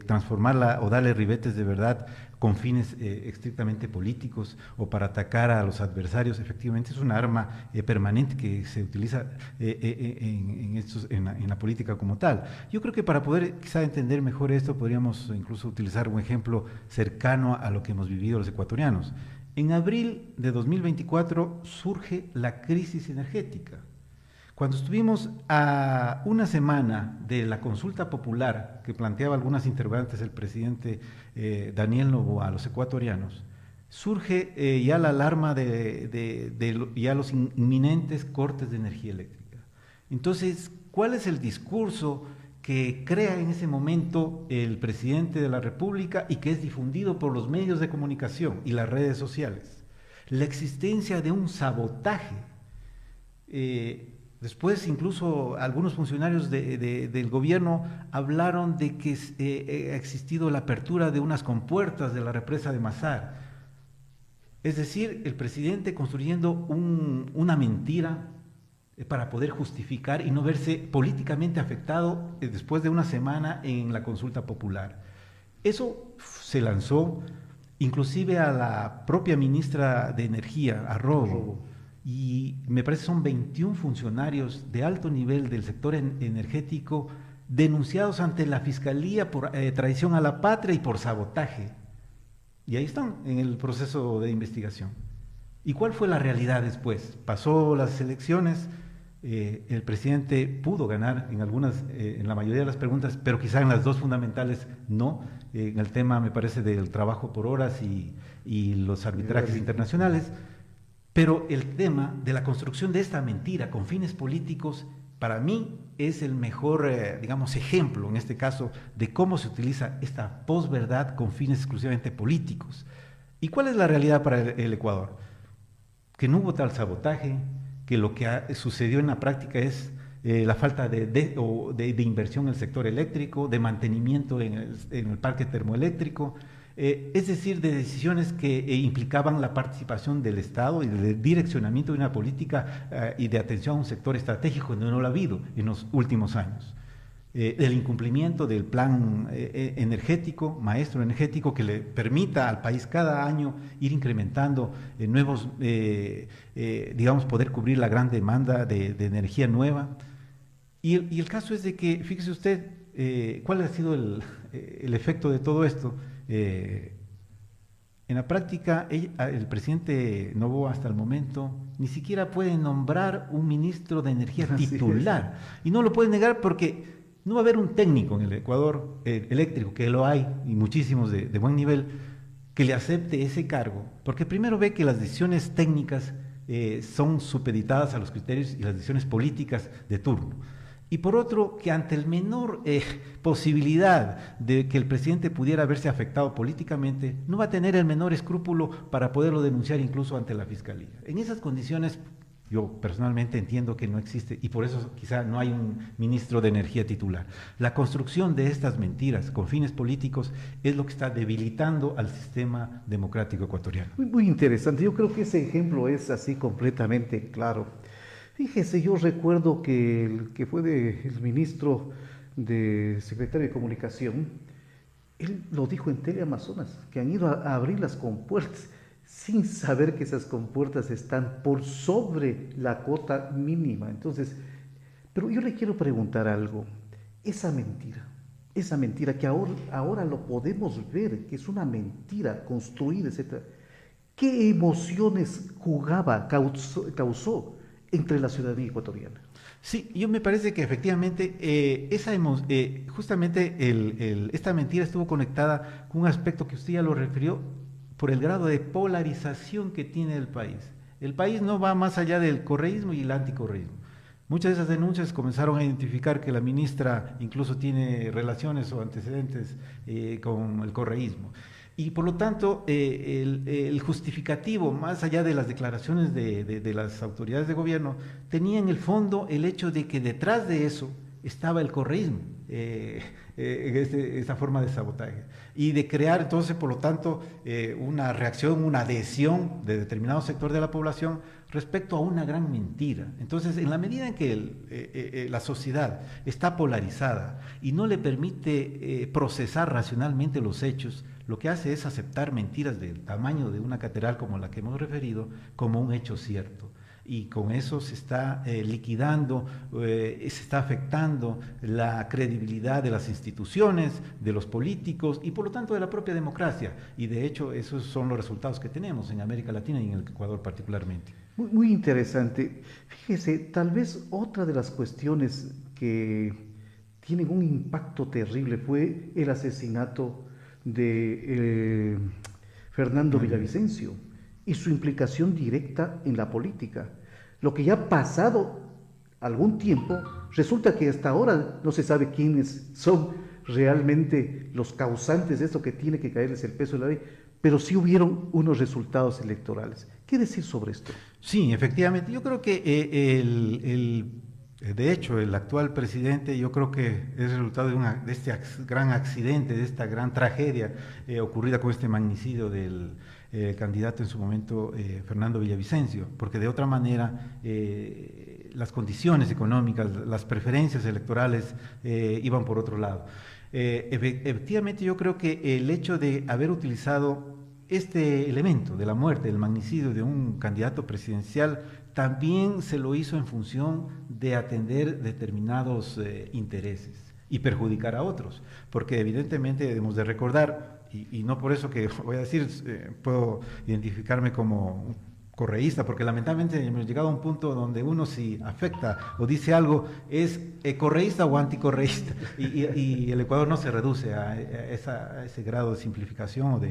transformarla o darle ribetes de verdad con fines estrictamente políticos o para atacar a los adversarios. Efectivamente es una arma permanente que se utiliza en la política como tal. Yo creo que para poder quizá entender mejor esto podríamos incluso utilizar un ejemplo cercano a lo que hemos vivido los ecuatorianos. En abril de 2024 surge la crisis energética. Cuando estuvimos a una semana de la consulta popular que planteaba algunas interrogantes el presidente Daniel Noboa a los ecuatorianos, surge ya la alarma de ya los inminentes cortes de energía eléctrica. Entonces, ¿cuál es el discurso que crea en ese momento el presidente de la República y que es difundido por los medios de comunicación y las redes sociales? La existencia de un sabotaje. Después incluso algunos funcionarios del gobierno hablaron de que ha existido la apertura de unas compuertas de la represa de Mazar. Es decir, el presidente construyendo una mentira para poder justificar y no verse políticamente afectado después de una semana en la consulta popular. Eso se lanzó inclusive a la propia ministra de Energía, a Robo. Y me parece son 21 funcionarios de alto nivel del sector energético denunciados ante la Fiscalía por traición a la patria y por sabotaje. Y ahí están en el proceso de investigación. ¿Y cuál fue la realidad después? Pasó las elecciones, el presidente pudo ganar en la mayoría de las preguntas, pero quizá en las dos fundamentales no. En el tema, me parece, del trabajo por horas y los arbitrajes internacionales. Pero el tema de la construcción de esta mentira con fines políticos, para mí es el mejor, digamos, ejemplo, en este caso, de cómo se utiliza esta posverdad con fines exclusivamente políticos. ¿Y cuál es la realidad para el Ecuador? Que no hubo tal sabotaje, que lo que sucedió en la práctica es la falta de inversión en el sector eléctrico, de mantenimiento en el parque termoeléctrico, es decir, de decisiones que implicaban la participación del Estado y del direccionamiento de una política y de atención a un sector estratégico donde no lo ha habido en los últimos años. El incumplimiento del plan energético, maestro energético, que le permita al país cada año ir incrementando nuevos, digamos, poder cubrir la gran demanda de energía nueva. Y el caso es de que, fíjese usted, ¿cuál ha sido el efecto de todo esto? En la práctica, el presidente Noboa hasta el momento ni siquiera puede nombrar un ministro de energía titular. Y no lo puede negar porque no va a haber un técnico en el Ecuador eléctrico, que lo hay, y muchísimos de buen nivel, que le acepte ese cargo. Porque primero ve que las decisiones técnicas son supeditadas a los criterios y las decisiones políticas de turno. Y por otro, que ante el menor posibilidad de que el presidente pudiera verse afectado políticamente, no va a tener el menor escrúpulo para poderlo denunciar incluso ante la Fiscalía. En esas condiciones, yo personalmente entiendo que no existe, y por eso quizá no hay un ministro de energía titular. La construcción de estas mentiras con fines políticos es lo que está debilitando al sistema democrático ecuatoriano. Muy interesante, yo creo que ese ejemplo es así completamente claro. Fíjese, yo recuerdo que el que fue el ministro de Secretario de Comunicación, él lo dijo en Teleamazonas, que han ido a abrir las compuertas sin saber que esas compuertas están por sobre la cota mínima. Entonces, pero yo le quiero preguntar algo, esa mentira que ahora lo podemos ver, que es una mentira construida, etc., ¿qué emociones causó entre la ciudadanía ecuatoriana? Sí, yo me parece que efectivamente justamente esta mentira estuvo conectada con un aspecto que usted ya lo refirió, por el grado de polarización que tiene el país. El país no va más allá del correísmo y el anticorreísmo. Muchas de esas denuncias comenzaron a identificar que la ministra incluso tiene relaciones o antecedentes con el correísmo. Y por lo tanto, el justificativo, más allá de las declaraciones de las autoridades de gobierno, tenía en el fondo el hecho de que detrás de eso estaba el correísmo, esta forma de sabotaje. Y de crear entonces, por lo tanto, una reacción, una adhesión de determinado sector de la población respecto a una gran mentira. Entonces, en la medida en que la sociedad está polarizada y no le permite procesar racionalmente los hechos, lo que hace es aceptar mentiras del tamaño de una catedral como la que hemos referido como un hecho cierto. Y con eso se está liquidando, se está afectando la credibilidad de las instituciones, de los políticos y por lo tanto de la propia democracia. Y de hecho esos son los resultados que tenemos en América Latina y en el Ecuador particularmente. Muy interesante. Fíjese, tal vez otra de las cuestiones que tienen un impacto terrible fue el asesinato de Fernando Villavicencio y su implicación directa en la política. Lo que ya ha pasado algún tiempo, resulta que hasta ahora no se sabe quiénes son realmente los causantes de esto, que tiene que caerles el peso de la ley, pero sí hubieron unos resultados electorales. ¿Qué decir sobre esto? Sí, efectivamente. Yo creo que de hecho, el actual presidente, yo creo que es el resultado de este gran accidente, de esta gran tragedia ocurrida con este magnicidio del candidato en su momento, Fernando Villavicencio, porque de otra manera las condiciones económicas, las preferencias electorales iban por otro lado. Efectivamente, yo creo que el hecho de haber utilizado este elemento de la muerte, del magnicidio de un candidato presidencial, también se lo hizo en función de atender determinados intereses y perjudicar a otros, porque evidentemente debemos de recordar, y no por eso que voy a decir, puedo identificarme como correísta, porque lamentablemente hemos llegado a un punto donde uno, si afecta o dice algo, es correísta o anticorreísta, y el Ecuador no se reduce a ese grado de simplificación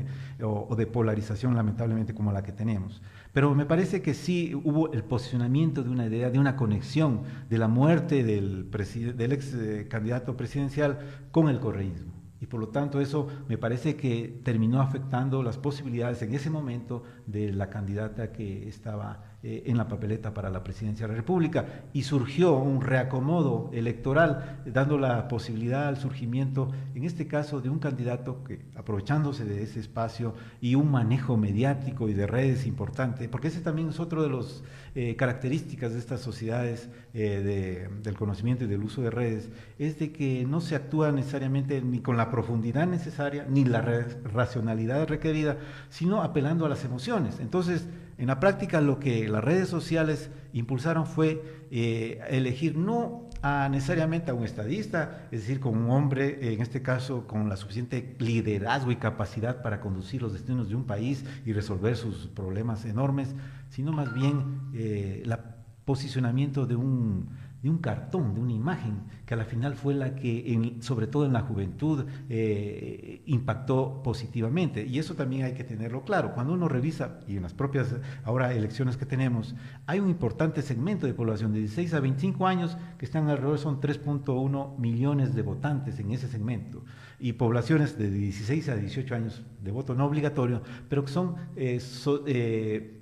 o de polarización, lamentablemente, como la que tenemos. Pero me parece que sí hubo el posicionamiento de una idea, de una conexión de la muerte del ex candidato presidencial con el correísmo. Y por lo tanto eso me parece que terminó afectando las posibilidades en ese momento de la candidata que estaba en la papeleta para la presidencia de la República, y surgió un reacomodo electoral dando la posibilidad al surgimiento, en este caso, de un candidato que, aprovechándose de ese espacio y un manejo mediático y de redes importante, porque ese también es otro de las características de estas sociedades del conocimiento y del uso de redes, es de que no se actúa necesariamente ni con la profundidad necesaria ni la racionalidad requerida, sino apelando a las emociones. Entonces, en la práctica, lo que las redes sociales impulsaron fue elegir no necesariamente a un estadista, es decir, con un hombre, en este caso, con la suficiente liderazgo y capacidad para conducir los destinos de un país y resolver sus problemas enormes, sino más bien el posicionamiento de un cartón, de una imagen, que a la final fue la que, sobre todo en la juventud, impactó positivamente. Y eso también hay que tenerlo claro. Cuando uno revisa, y en las propias ahora elecciones que tenemos, hay un importante segmento de población de 16 a 25 años que están alrededor, son 3.1 millones de votantes en ese segmento, y poblaciones de 16 a 18 años de voto no obligatorio, pero que son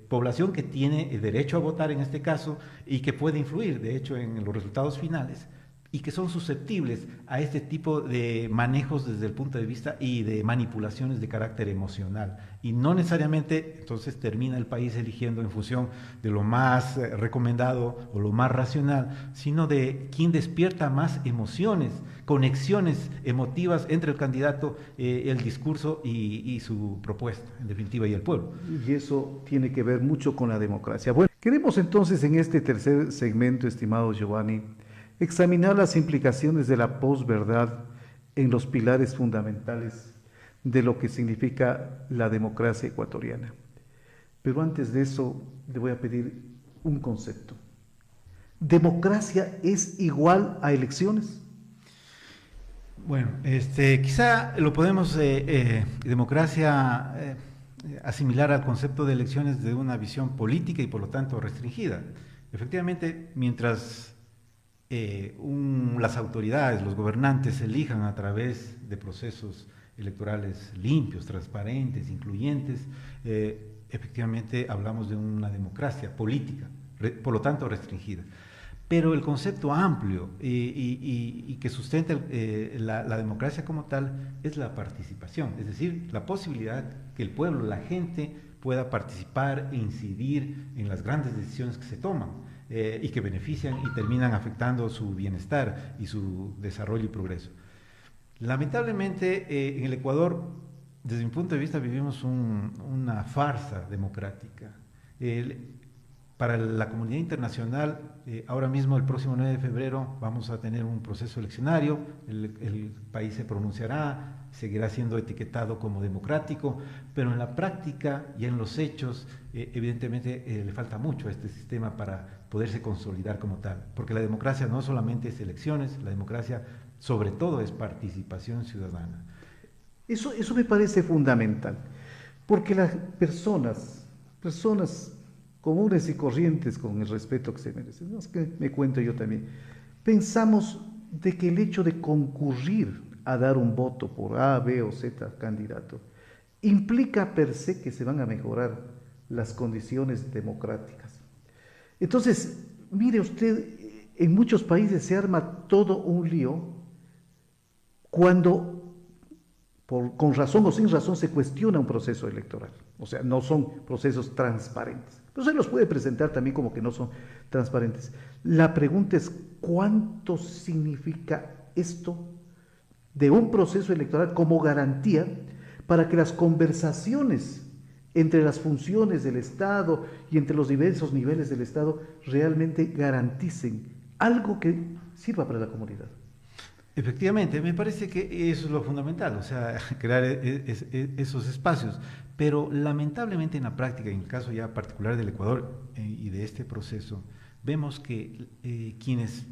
población que tiene el derecho a votar en este caso y que puede influir, de hecho, en los resultados finales, y que son susceptibles a este tipo de manejos desde el punto de vista y de manipulaciones de carácter emocional. Y no necesariamente entonces termina el país eligiendo en función de lo más recomendado o lo más racional, sino de quién despierta más emociones, conexiones emotivas entre el candidato, el discurso y su propuesta, en definitiva, y el pueblo. Y eso tiene que ver mucho con la democracia. Bueno, queremos entonces en este tercer segmento, estimado Giovanni, examinar las implicaciones de la posverdad en los pilares fundamentales de lo que significa la democracia ecuatoriana. Pero antes de eso, le voy a pedir un concepto. ¿Democracia es igual a elecciones? Bueno, quizá lo podemos, democracia, asimilar al concepto de elecciones de una visión política y por lo tanto restringida. Efectivamente, mientras las autoridades, los gobernantes elijan a través de procesos electorales limpios, transparentes, incluyentes, efectivamente hablamos de una democracia política, por lo tanto restringida. Pero el concepto amplio y que sustenta la democracia como tal es la participación, es decir, la posibilidad que el pueblo, la gente, pueda participar e incidir en las grandes decisiones que se toman y que benefician y terminan afectando su bienestar y su desarrollo y progreso. Lamentablemente, en el Ecuador, desde mi punto de vista, vivimos una farsa democrática. Para la comunidad internacional, ahora mismo, el próximo 9 de febrero, vamos a tener un proceso eleccionario, el país se pronunciará, seguirá siendo etiquetado como democrático, pero en la práctica y en los hechos, evidentemente le falta mucho a este sistema para poderse consolidar como tal, porque la democracia no solamente es elecciones, la democracia sobre todo es participación ciudadana. Eso me parece fundamental, porque las personas comunes y corrientes, con el respeto que se merecen, no es que me cuento yo también, pensamos de que el hecho de concurrir a dar un voto por A, B o Z candidato implica per se que se van a mejorar las condiciones democráticas. Entonces, mire usted, en muchos países se arma todo un lío cuando con razón o sin razón se cuestiona un proceso electoral. O sea, no son procesos transparentes. Pero se los puede presentar también como que no son transparentes. La pregunta es, ¿cuánto significa esto de un proceso electoral como garantía para que las conversaciones entre las funciones del Estado y entre los diversos niveles del Estado realmente garanticen algo que sirva para la comunidad? Efectivamente, me parece que eso es lo fundamental, o sea, crear esos espacios, pero lamentablemente en la práctica, en el caso ya particular del Ecuador y de este proceso, vemos que quienes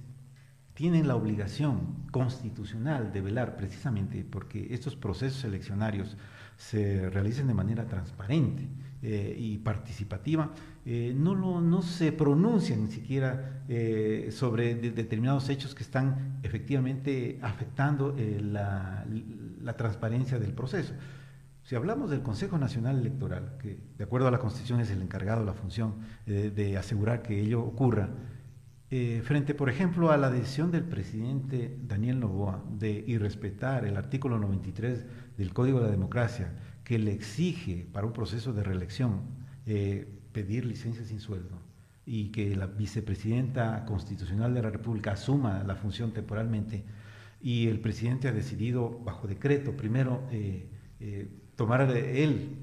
tienen la obligación constitucional de velar precisamente porque estos procesos eleccionarios se realicen de manera transparente y participativa, no se pronuncian ni siquiera sobre determinados hechos que están efectivamente afectando la transparencia del proceso. Si hablamos del Consejo Nacional Electoral, que de acuerdo a la Constitución es el encargado de la función de asegurar que ello ocurra, frente, por ejemplo, a la decisión del presidente Daniel Noboa de irrespetar el artículo 93 del Código de la Democracia, que le exige para un proceso de reelección pedir licencia sin sueldo y que la vicepresidenta constitucional de la República asuma la función temporalmente, y el presidente ha decidido bajo decreto primero tomar él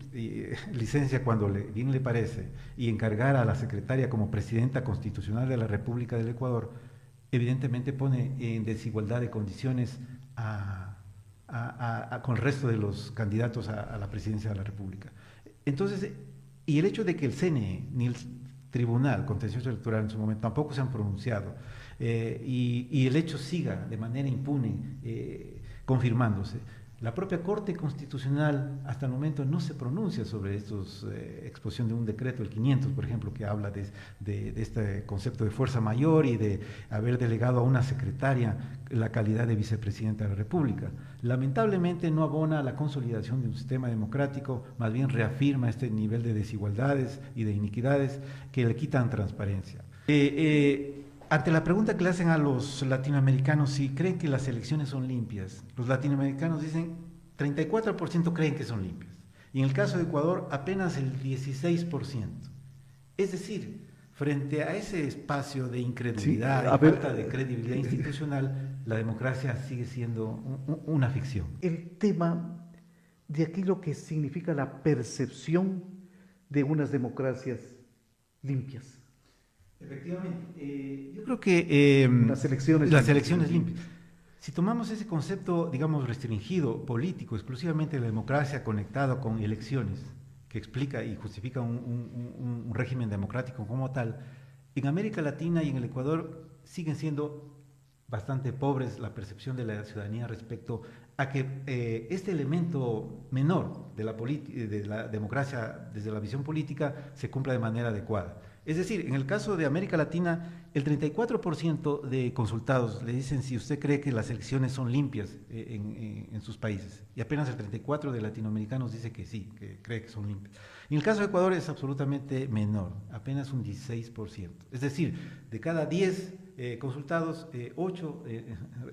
licencia cuando bien le parece y encargar a la secretaria como presidenta constitucional de la República del Ecuador, evidentemente pone en desigualdad de condiciones con el resto de los candidatos a la presidencia de la República. Entonces, y el hecho de que el CNE ni el Tribunal Contencioso Electoral en su momento tampoco se han pronunciado y el hecho siga de manera impune confirmándose. La propia Corte Constitucional hasta el momento no se pronuncia sobre estos, exposición de un decreto, el 500, por ejemplo, que habla de este concepto de fuerza mayor y de haber delegado a una secretaria la calidad de vicepresidenta de la República. Lamentablemente no abona a la consolidación de un sistema democrático, más bien reafirma este nivel de desigualdades y de iniquidades que le quitan transparencia. Ante la pregunta que le hacen a los latinoamericanos si creen que las elecciones son limpias, los latinoamericanos dicen 34% creen que son limpias. Y en el caso de Ecuador, apenas el 16%. Es decir, frente a ese espacio de incredulidad y falta de credibilidad institucional, la democracia sigue siendo una ficción. El tema de aquí lo que significa la percepción de unas democracias limpias. Efectivamente, yo creo que las elecciones limpias. Si tomamos ese concepto, digamos, restringido, político, exclusivamente de la democracia conectado con elecciones, que explica y justifica un régimen democrático como tal, en América Latina y en el Ecuador siguen siendo bastante pobre es la percepción de la ciudadanía respecto a que este elemento menor de la democracia desde la visión política se cumpla de manera adecuada. Es decir, en el caso de América Latina, el 34% de consultados le dicen si usted cree que las elecciones son limpias en sus países, y apenas el 34% de latinoamericanos dice que sí, que cree que son limpias. En el caso de Ecuador es absolutamente menor, apenas un 16%. Es decir, de cada 10 consultados, 8,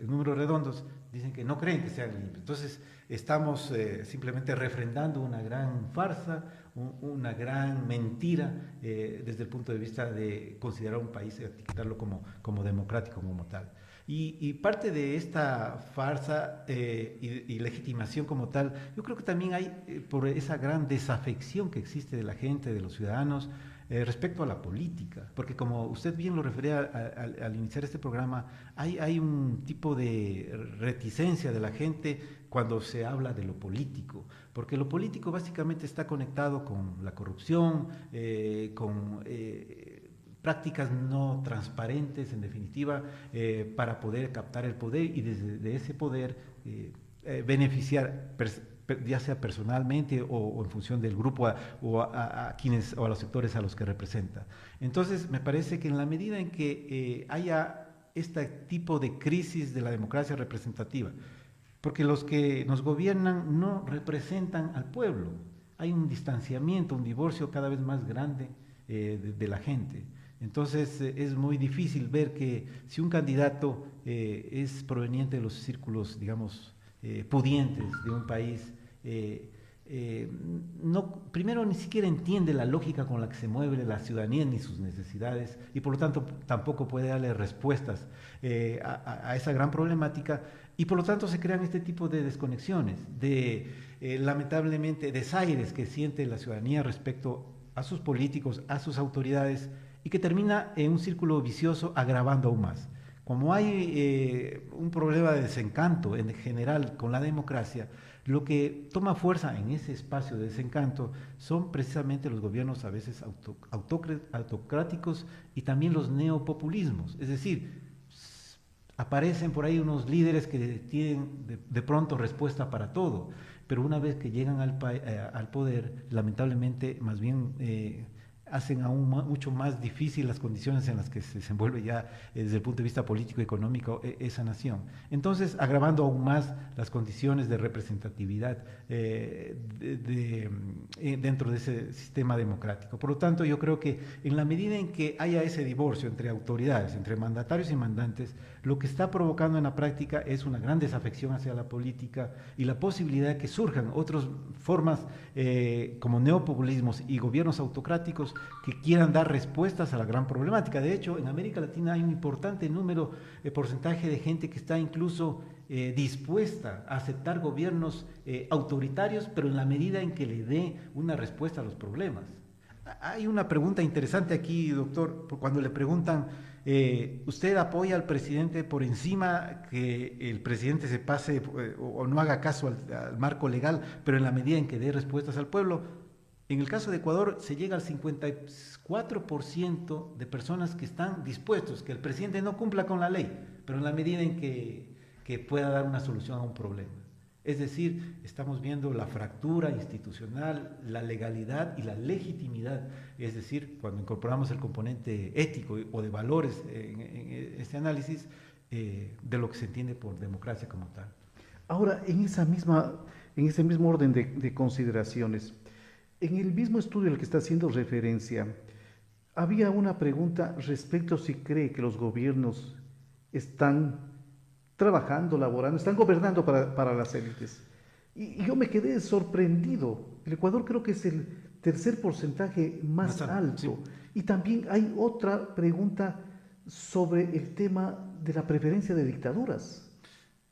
números redondos, dicen que no creen que sean limpios. Entonces, estamos simplemente refrendando una gran farsa, una gran mentira desde el punto de vista de considerar un país, etiquetarlo como democrático, como tal. Y parte de esta farsa y legitimación como tal, yo creo que también hay por esa gran desafección que existe de la gente, de los ciudadanos, respecto a la política, porque como usted bien lo refería al iniciar este programa, hay un tipo de reticencia de la gente cuando se habla de lo político, porque lo político básicamente está conectado con la corrupción, con prácticas no transparentes, en definitiva, para poder captar el poder y desde ese poder beneficiar ya sea personalmente o en función del grupo o a los sectores a los que representa. Entonces, me parece que en la medida en que haya este tipo de crisis de la democracia representativa, porque los que nos gobiernan no representan al pueblo, hay un distanciamiento, un divorcio cada vez más grande de la gente. Entonces es muy difícil ver que si un candidato es proveniente de los círculos, digamos, pudientes de un país, primero ni siquiera entiende la lógica con la que se mueve la ciudadanía ni sus necesidades y por lo tanto tampoco puede darle respuestas a esa gran problemática y por lo tanto se crean este tipo de desconexiones, lamentablemente desaires que siente la ciudadanía respecto a sus políticos, a sus autoridades y que termina en un círculo vicioso agravando aún más. Como hay un problema de desencanto en general con la democracia, lo que toma fuerza en ese espacio de desencanto son precisamente los gobiernos a veces autocráticos y también los neopopulismos. Es decir, aparecen por ahí unos líderes que tienen de pronto respuesta para todo, pero una vez que llegan al poder, lamentablemente más bien hacen aún mucho más difícil las condiciones en las que se desenvuelve ya desde el punto de vista político y económico esa nación. Entonces, agravando aún más las condiciones de representatividad dentro de ese sistema democrático. Por lo tanto, yo creo que en la medida en que haya ese divorcio entre autoridades, entre mandatarios y mandantes, lo que está provocando en la práctica es una gran desafección hacia la política y la posibilidad de que surjan otras formas como neopopulismos y gobiernos autocráticos que quieran dar respuestas a la gran problemática. De hecho, en América Latina hay un importante porcentaje de gente que está incluso dispuesta a aceptar gobiernos autoritarios, pero en la medida en que le dé una respuesta a los problemas. Hay una pregunta interesante aquí, doctor, cuando le preguntan, ¿usted apoya al presidente por encima que el presidente se pase o no haga caso al marco legal, pero en la medida en que dé respuestas al pueblo? En el caso de Ecuador se llega al 54% de personas que están dispuestos, que el presidente no cumpla con la ley, pero en la medida en que pueda dar una solución a un problema. Es decir, estamos viendo la fractura institucional, la legalidad y la legitimidad, es decir, cuando incorporamos el componente ético o de valores en este análisis, de lo que se entiende por democracia como tal. Ahora, en ese mismo orden de consideraciones, en el mismo estudio al que está haciendo referencia, había una pregunta respecto a si cree que los gobiernos están trabajando, laborando, están gobernando para las élites. Y yo me quedé sorprendido. El Ecuador creo que es el tercer porcentaje más alto. Sí. Y también hay otra pregunta sobre el tema de la preferencia de dictaduras.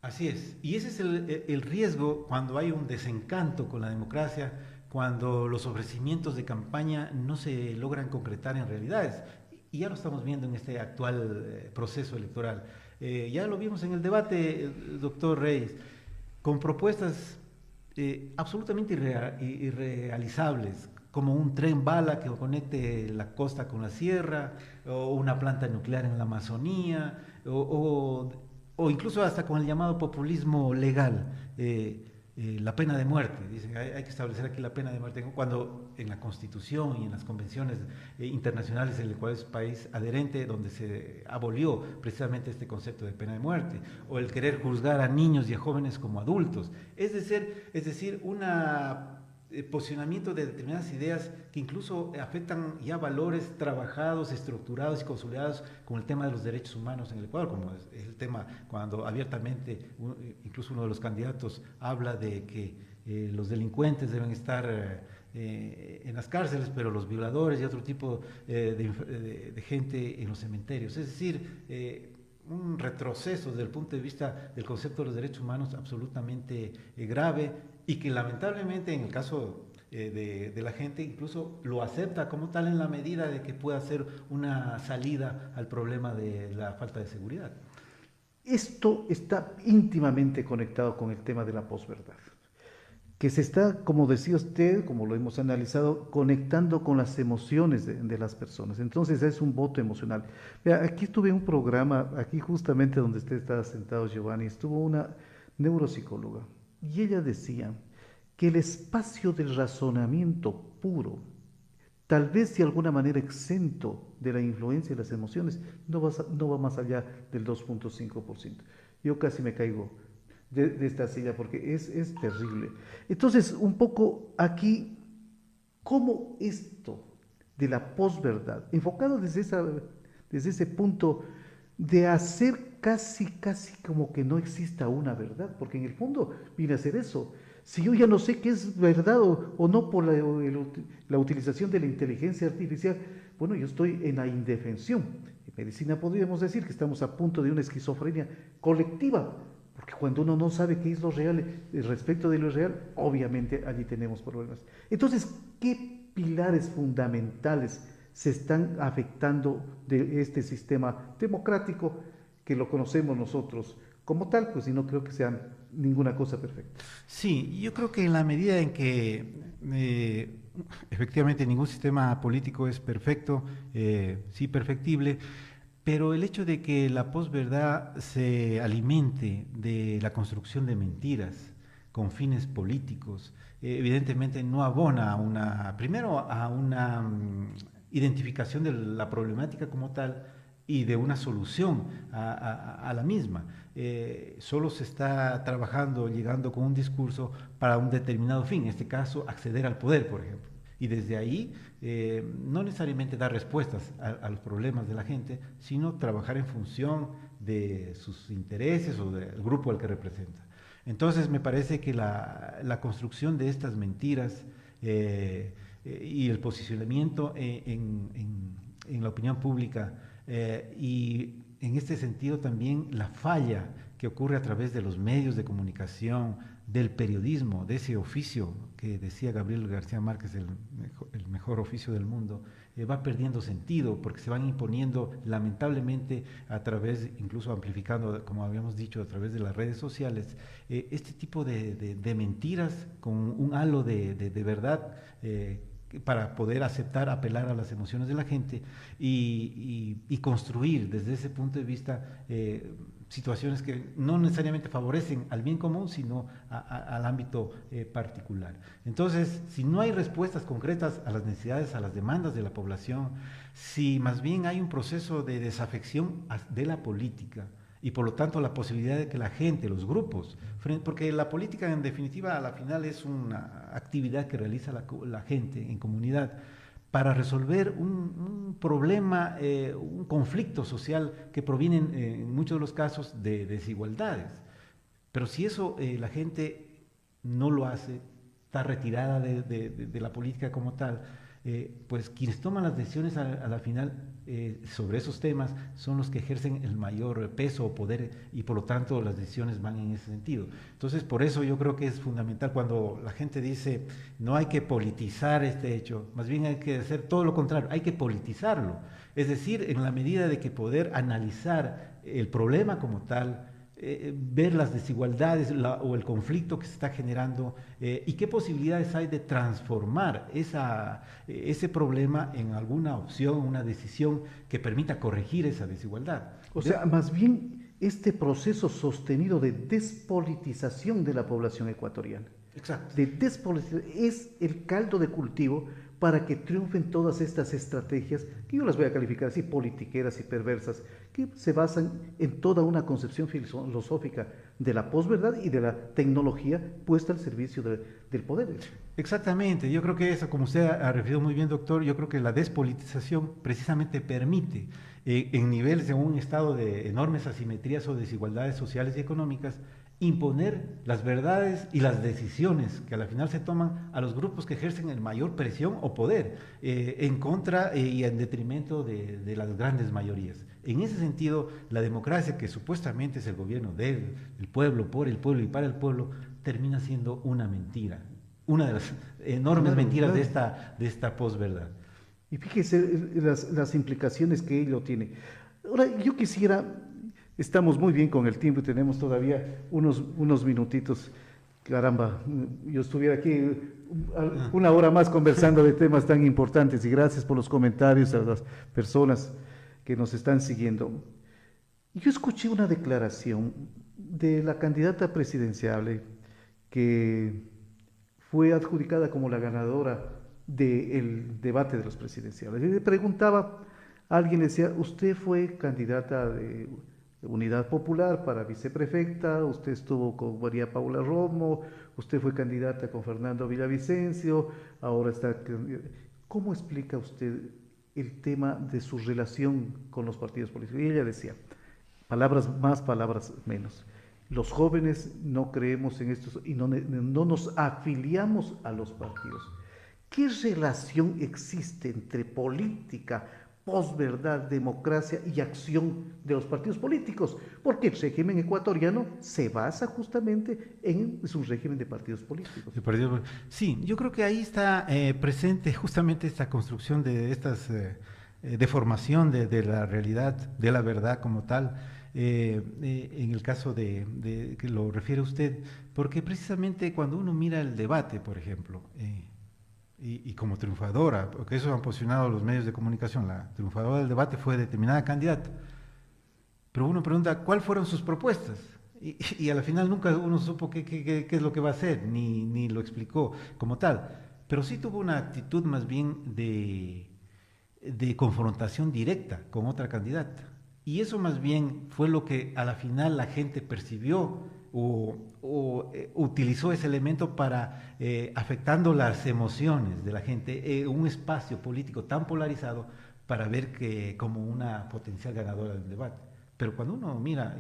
Así es. Y ese es el riesgo cuando hay un desencanto con la democracia, cuando los ofrecimientos de campaña no se logran concretar en realidades. Y ya lo estamos viendo en este actual proceso electoral. Ya lo vimos en el debate, doctor Reyes, con propuestas absolutamente irrealizables, como un tren bala que conecte la costa con la sierra, o una planta nuclear en la Amazonía, o o incluso hasta con el llamado populismo legal, la pena de muerte. Dicen, hay que establecer aquí la pena de muerte, cuando en la Constitución y en las convenciones internacionales en el cual es país adherente, donde se abolió precisamente este concepto de pena de muerte, o el querer juzgar a niños y a jóvenes como adultos. Es decir, una posicionamiento de determinadas ideas que incluso afectan ya valores trabajados, estructurados y consolidados con el tema de los derechos humanos en el Ecuador, como es el tema cuando abiertamente incluso uno de los candidatos habla de que los delincuentes deben estar en las cárceles, pero los violadores y otro tipo de gente en los cementerios. Es decir, un retroceso desde el punto de vista del concepto de los derechos humanos absolutamente grave, y que lamentablemente en el caso de la gente incluso lo acepta como tal en la medida de que pueda ser una salida al problema de la falta de seguridad. Esto está íntimamente conectado con el tema de la posverdad, que se está, como decía usted, como lo hemos analizado, conectando con las emociones de las personas. Entonces es un voto emocional. Vea, aquí estuve en un programa, aquí justamente donde usted estaba sentado, Giovanni, estuvo una neuropsicóloga, y ella decía que el espacio del razonamiento puro, tal vez de alguna manera exento de la influencia de las emociones, no va más allá del 2.5%. Yo casi me caigo de esta silla porque es terrible. Entonces, un poco aquí, ¿cómo esto de la posverdad, enfocado desde ese punto de hacer casi como que no exista una verdad, porque en el fondo viene a ser eso? Si yo ya no sé qué es verdad o no por la utilización de la inteligencia artificial, bueno, yo estoy en la indefensión. En medicina podríamos decir que estamos a punto de una esquizofrenia colectiva, porque cuando uno no sabe qué es lo real respecto de lo real, obviamente allí tenemos problemas. Entonces, ¿qué pilares fundamentales se están afectando de este sistema democrático que lo conocemos nosotros como tal? Pues, y no creo que sean ninguna cosa perfecta. Sí, yo creo que en la medida en que efectivamente ningún sistema político es perfecto, sí perfectible, pero el hecho de que la posverdad se alimente de la construcción de mentiras con fines políticos, evidentemente no abona primero a una identificación de la problemática como tal y de una solución a la misma. Solo se está trabajando, llegando con un discurso para un determinado fin, en este caso acceder al poder, por ejemplo. Y desde ahí no necesariamente dar respuestas a los problemas de la gente, sino trabajar en función de sus intereses o del grupo al que representa. Entonces me parece que la construcción de estas mentiras y el posicionamiento en la opinión pública y en este sentido también la falla que ocurre a través de los medios de comunicación, del periodismo, de ese oficio que decía Gabriel García Márquez, el mejor oficio del mundo, va perdiendo sentido porque se van imponiendo lamentablemente a través, incluso amplificando, como habíamos dicho, a través de las redes sociales, este tipo de mentiras con un halo de verdad para poder aceptar, apelar a las emociones de la gente y construir desde ese punto de vista situaciones que no necesariamente favorecen al bien común, sino al ámbito particular. Entonces, si no hay respuestas concretas a las necesidades, a las demandas de la población, si más bien hay un proceso de desafección de la política, y por lo tanto la posibilidad de que la gente, los grupos, porque la política en definitiva a la final es una actividad que realiza la gente en comunidad para resolver un problema, un conflicto social que proviene en muchos de los casos de desigualdades. Pero si eso la gente no lo hace, está retirada de la política como tal, pues quienes toman las decisiones a la final sobre esos temas son los que ejercen el mayor peso o poder y por lo tanto las decisiones van en ese sentido. Entonces por eso yo creo que es fundamental cuando la gente dice no hay que politizar este hecho, más bien hay que hacer todo lo contrario, hay que politizarlo, es decir, en la medida de que poder analizar el problema como tal, ver las desigualdades o el conflicto que se está generando y qué posibilidades hay de transformar ese problema en alguna opción, una decisión que permita corregir esa desigualdad. O sea, más bien este proceso sostenido de despolitización de la población ecuatoriana. Exacto. De despolitización es el caldo de cultivo para que triunfen todas estas estrategias, que yo las voy a calificar así, politiqueras y perversas, que se basan en toda una concepción filosófica de la posverdad y de la tecnología puesta al servicio del poder. Exactamente, yo creo que eso, como usted ha referido muy bien, doctor, yo creo que la despolitización precisamente permite, en niveles de un estado de enormes asimetrías o desigualdades sociales y económicas, imponer las verdades y las decisiones que a la final se toman a los grupos que ejercen el mayor presión o poder en contra y en detrimento de las grandes mayorías. En ese sentido, la democracia, que supuestamente es el gobierno del pueblo, por el pueblo y para el pueblo, termina siendo una mentira, una de las enormes mentiras de esta posverdad. Y fíjese las implicaciones que ello tiene. Ahora, yo quisiera, estamos muy bien con el tiempo y tenemos todavía unos minutitos. Caramba, yo estuviera aquí una hora más conversando de temas tan importantes, y gracias por los comentarios a las personas que nos están siguiendo. Yo escuché una declaración de la candidata presidencial que fue adjudicada como la ganadora del debate de los presidenciales. Y le preguntaba, alguien decía, usted fue candidata de Unidad Popular para viceprefecta, usted estuvo con María Paula Romo, usted fue candidata con Fernando Villavicencio, ahora está... ¿Cómo explica usted el tema de su relación con los partidos políticos? Y ella decía, palabras más, palabras menos. Los jóvenes no creemos en esto y no nos afiliamos a los partidos. ¿Qué relación existe entre política, posverdad, democracia y acción de los partidos políticos? Porque el régimen ecuatoriano se basa justamente en un régimen de partidos políticos. Sí, yo creo que ahí está presente justamente esta construcción de estas deformación de la realidad, de la verdad como tal. En el caso de que lo refiere usted, porque precisamente cuando uno mira el debate, por ejemplo, y como triunfadora, porque eso han posicionado los medios de comunicación, la triunfadora del debate fue determinada candidata, pero uno pregunta, ¿cuáles fueron sus propuestas? Y a la final nunca uno supo qué es lo que va a hacer, ni lo explicó como tal, pero sí tuvo una actitud más bien de confrontación directa con otra candidata. Y eso más bien fue lo que a la final la gente percibió o utilizó ese elemento para, afectando las emociones de la gente, un espacio político tan polarizado para ver que como una potencial ganadora del debate. Pero cuando uno mira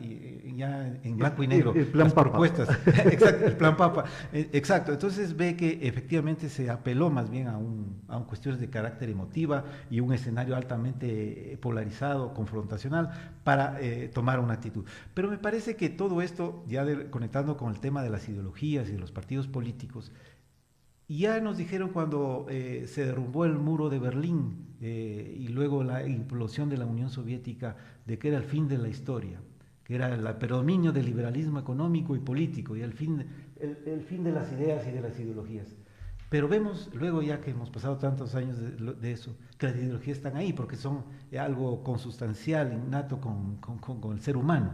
ya en blanco y negro el plan las Papa. propuestas, exacto, el plan Papa, exacto, entonces ve que efectivamente se apeló más bien a cuestiones de carácter emotiva y un escenario altamente polarizado, confrontacional, para tomar una actitud. Pero me parece que todo esto, ya conectando con el tema de las ideologías y de los partidos políticos, ya nos dijeron cuando se derrumbó el muro de Berlín y luego la implosión de la Unión Soviética, de que era el fin de la historia, que era el predominio del liberalismo económico y político y el fin de las ideas y de las ideologías. Pero vemos luego, ya que hemos pasado tantos años de eso, que las ideologías están ahí porque son algo consustancial, innato con el ser humano.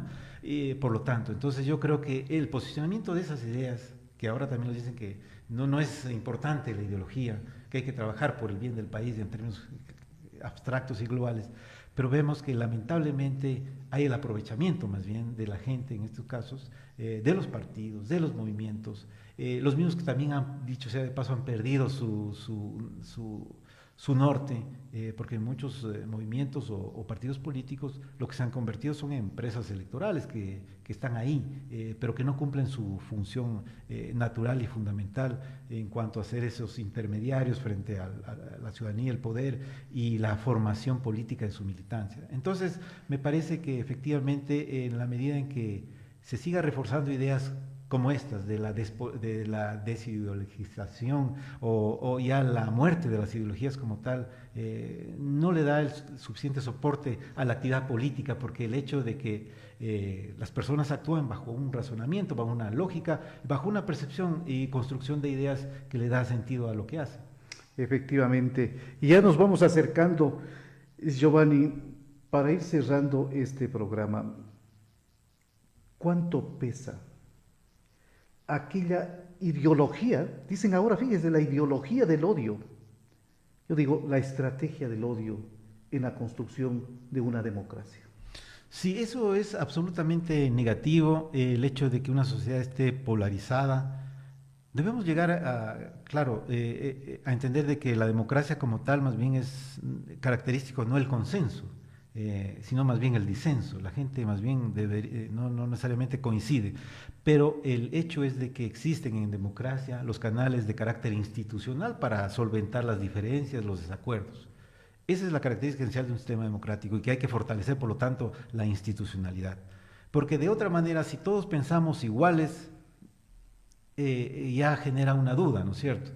Por lo tanto, entonces yo creo que el posicionamiento de esas ideas, que ahora también nos dicen que no es importante la ideología, que hay que trabajar por el bien del país en términos abstractos y globales, pero vemos que lamentablemente hay el aprovechamiento más bien de la gente en estos casos, de los partidos, de los movimientos, los mismos que también han, dicho sea de paso, han perdido su norte, porque muchos movimientos o partidos políticos lo que se han convertido son empresas electorales que están ahí, pero que no cumplen su función natural y fundamental en cuanto a ser esos intermediarios frente a la ciudadanía, el poder y la formación política de su militancia. Entonces, me parece que efectivamente en la medida en que se siga reforzando ideas como estas, de la desideologización o ya la muerte de las ideologías como tal, no le da el suficiente soporte a la actividad política, porque el hecho de que las personas actúan bajo un razonamiento, bajo una lógica, bajo una percepción y construcción de ideas que le da sentido a lo que hace. Efectivamente. Y ya nos vamos acercando, Giovanni, para ir cerrando este programa. ¿Cuánto pesa aquella ideología? Dicen ahora, fíjese, la ideología del odio. Yo digo, la estrategia del odio en la construcción de una democracia. Sí, eso es absolutamente negativo, el hecho de que una sociedad esté polarizada. Debemos llegar claro, a entender de que la democracia como tal más bien es característico no el consenso, sino más bien el disenso. La gente más bien no necesariamente coincide, pero el hecho es de que existen en democracia los canales de carácter institucional para solventar las diferencias, los desacuerdos. Esa es la característica esencial de un sistema democrático y que hay que fortalecer, por lo tanto, la institucionalidad. Porque de otra manera, si todos pensamos iguales, ya genera una duda, ¿no es cierto?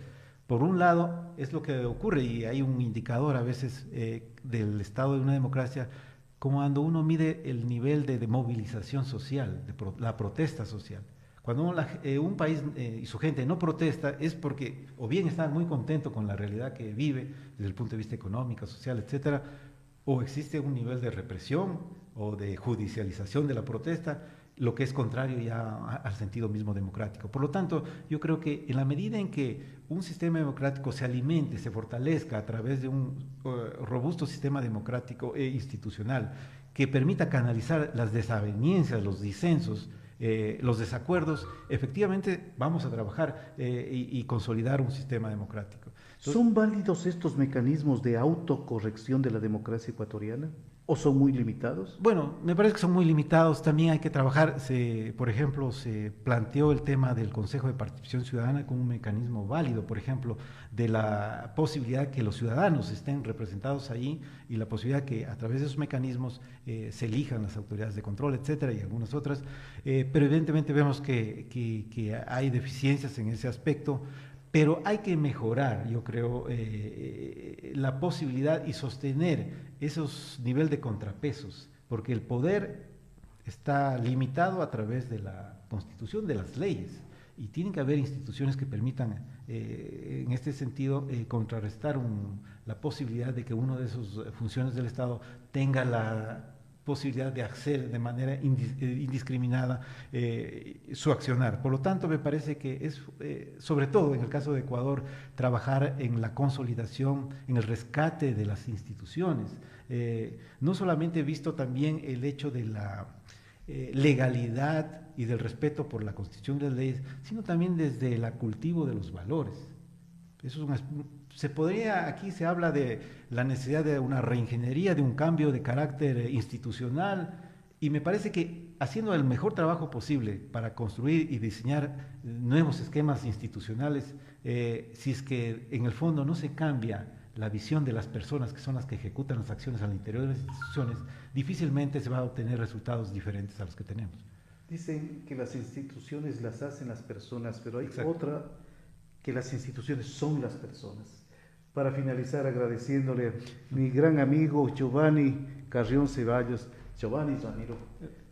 Por un lado, es lo que ocurre, y hay un indicador a veces del estado de una democracia, como cuando uno mide el nivel de movilización social, la protesta social. Cuando un país y su gente no protesta es porque o bien está muy contento con la realidad que vive desde el punto de vista económico, social, etcétera, o existe un nivel de represión o de judicialización de la protesta, lo que es contrario ya al sentido mismo democrático. Por lo tanto, yo creo que en la medida en que un sistema democrático se alimente, se fortalezca a través de un robusto sistema democrático e institucional que permita canalizar las desavenencias, los disensos, los desacuerdos, efectivamente vamos a trabajar y consolidar un sistema democrático. Entonces, ¿son válidos estos mecanismos de autocorrección de la democracia ecuatoriana o son muy limitados? bueno, me parece que son muy limitados. También hay que trabajar, por ejemplo, se planteó el tema del Consejo de Participación Ciudadana como un mecanismo válido, por ejemplo, de la posibilidad que los ciudadanos estén representados ahí y la posibilidad que a través de esos mecanismos se elijan las autoridades de control, etcétera, y algunas otras. Pero evidentemente vemos que hay deficiencias en ese aspecto. Pero hay que mejorar, yo creo, la posibilidad y sostener esos niveles de contrapesos, porque el poder está limitado a través de la Constitución, de las leyes, y tienen que haber instituciones que permitan, en este sentido, contrarrestar la posibilidad de que una de esas funciones del Estado tenga la posibilidad de hacer de manera indiscriminada su accionar. Por lo tanto, me parece que es, sobre todo en el caso de Ecuador, trabajar en la consolidación, en el rescate de las instituciones. No solamente he visto también el hecho de la legalidad y del respeto por la Constitución y las leyes, sino también desde el cultivo de los valores. Eso es aquí se habla de la necesidad de una reingeniería, de un cambio de carácter institucional, y me parece que haciendo el mejor trabajo posible para construir y diseñar nuevos esquemas institucionales, si es que en el fondo no se cambia la visión de las personas que son las que ejecutan las acciones al interior de las instituciones, difícilmente se va a obtener resultados diferentes a los que tenemos. Dicen que las instituciones las hacen las personas, pero hay Exacto. otra, que las instituciones son las personas. Para finalizar, agradeciéndole a mi gran amigo Giovanni Carrión Ceballos. Giovanni Ramiro,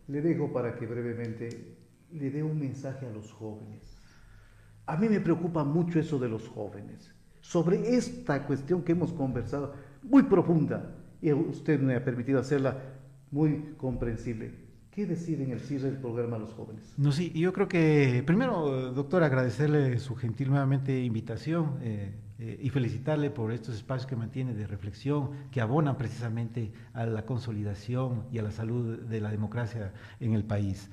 le dejo para que brevemente le dé un mensaje a los jóvenes. A mí me preocupa mucho eso de los jóvenes, sobre esta cuestión que hemos conversado, muy profunda, y usted me ha permitido hacerla muy comprensible. ¿Qué decir en el cierre del programa a los jóvenes? No, sí, yo creo que primero, doctor, agradecerle su gentil nuevamente invitación y felicitarle por estos espacios que mantiene de reflexión, que abonan precisamente a la consolidación y a la salud de la democracia en el país.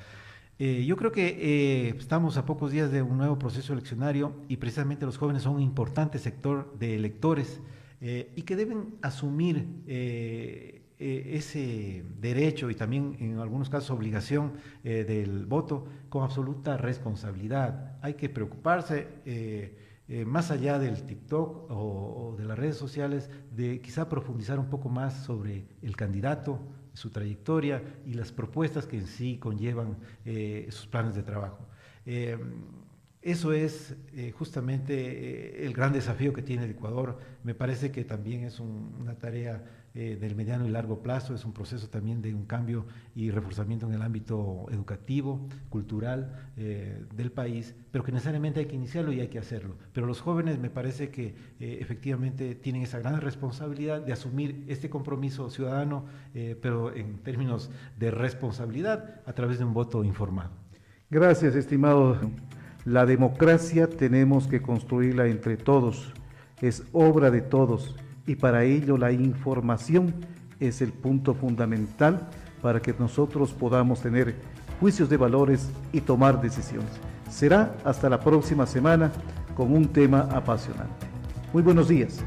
Yo creo que estamos a pocos días de un nuevo proceso eleccionario y precisamente los jóvenes son un importante sector de electores y que deben asumir ese derecho y también en algunos casos obligación del voto con absoluta responsabilidad. Hay que preocuparse más allá del TikTok o de las redes sociales, de quizá profundizar un poco más sobre el candidato, su trayectoria y las propuestas que en sí conllevan sus planes de trabajo. Eso es justamente el gran desafío que tiene el Ecuador. Me parece que también es una tarea del mediano y largo plazo, es un proceso también de un cambio y reforzamiento en el ámbito educativo, cultural del país, pero que necesariamente hay que iniciarlo y hay que hacerlo. Pero los jóvenes me parece que efectivamente tienen esa gran responsabilidad de asumir este compromiso ciudadano, pero en términos de responsabilidad a través de un voto informado. Gracias, estimado. La democracia tenemos que construirla entre todos, es obra de todos y para ello la información es el punto fundamental para que nosotros podamos tener juicios de valores y tomar decisiones. Será hasta la próxima semana con un tema apasionante. Muy buenos días.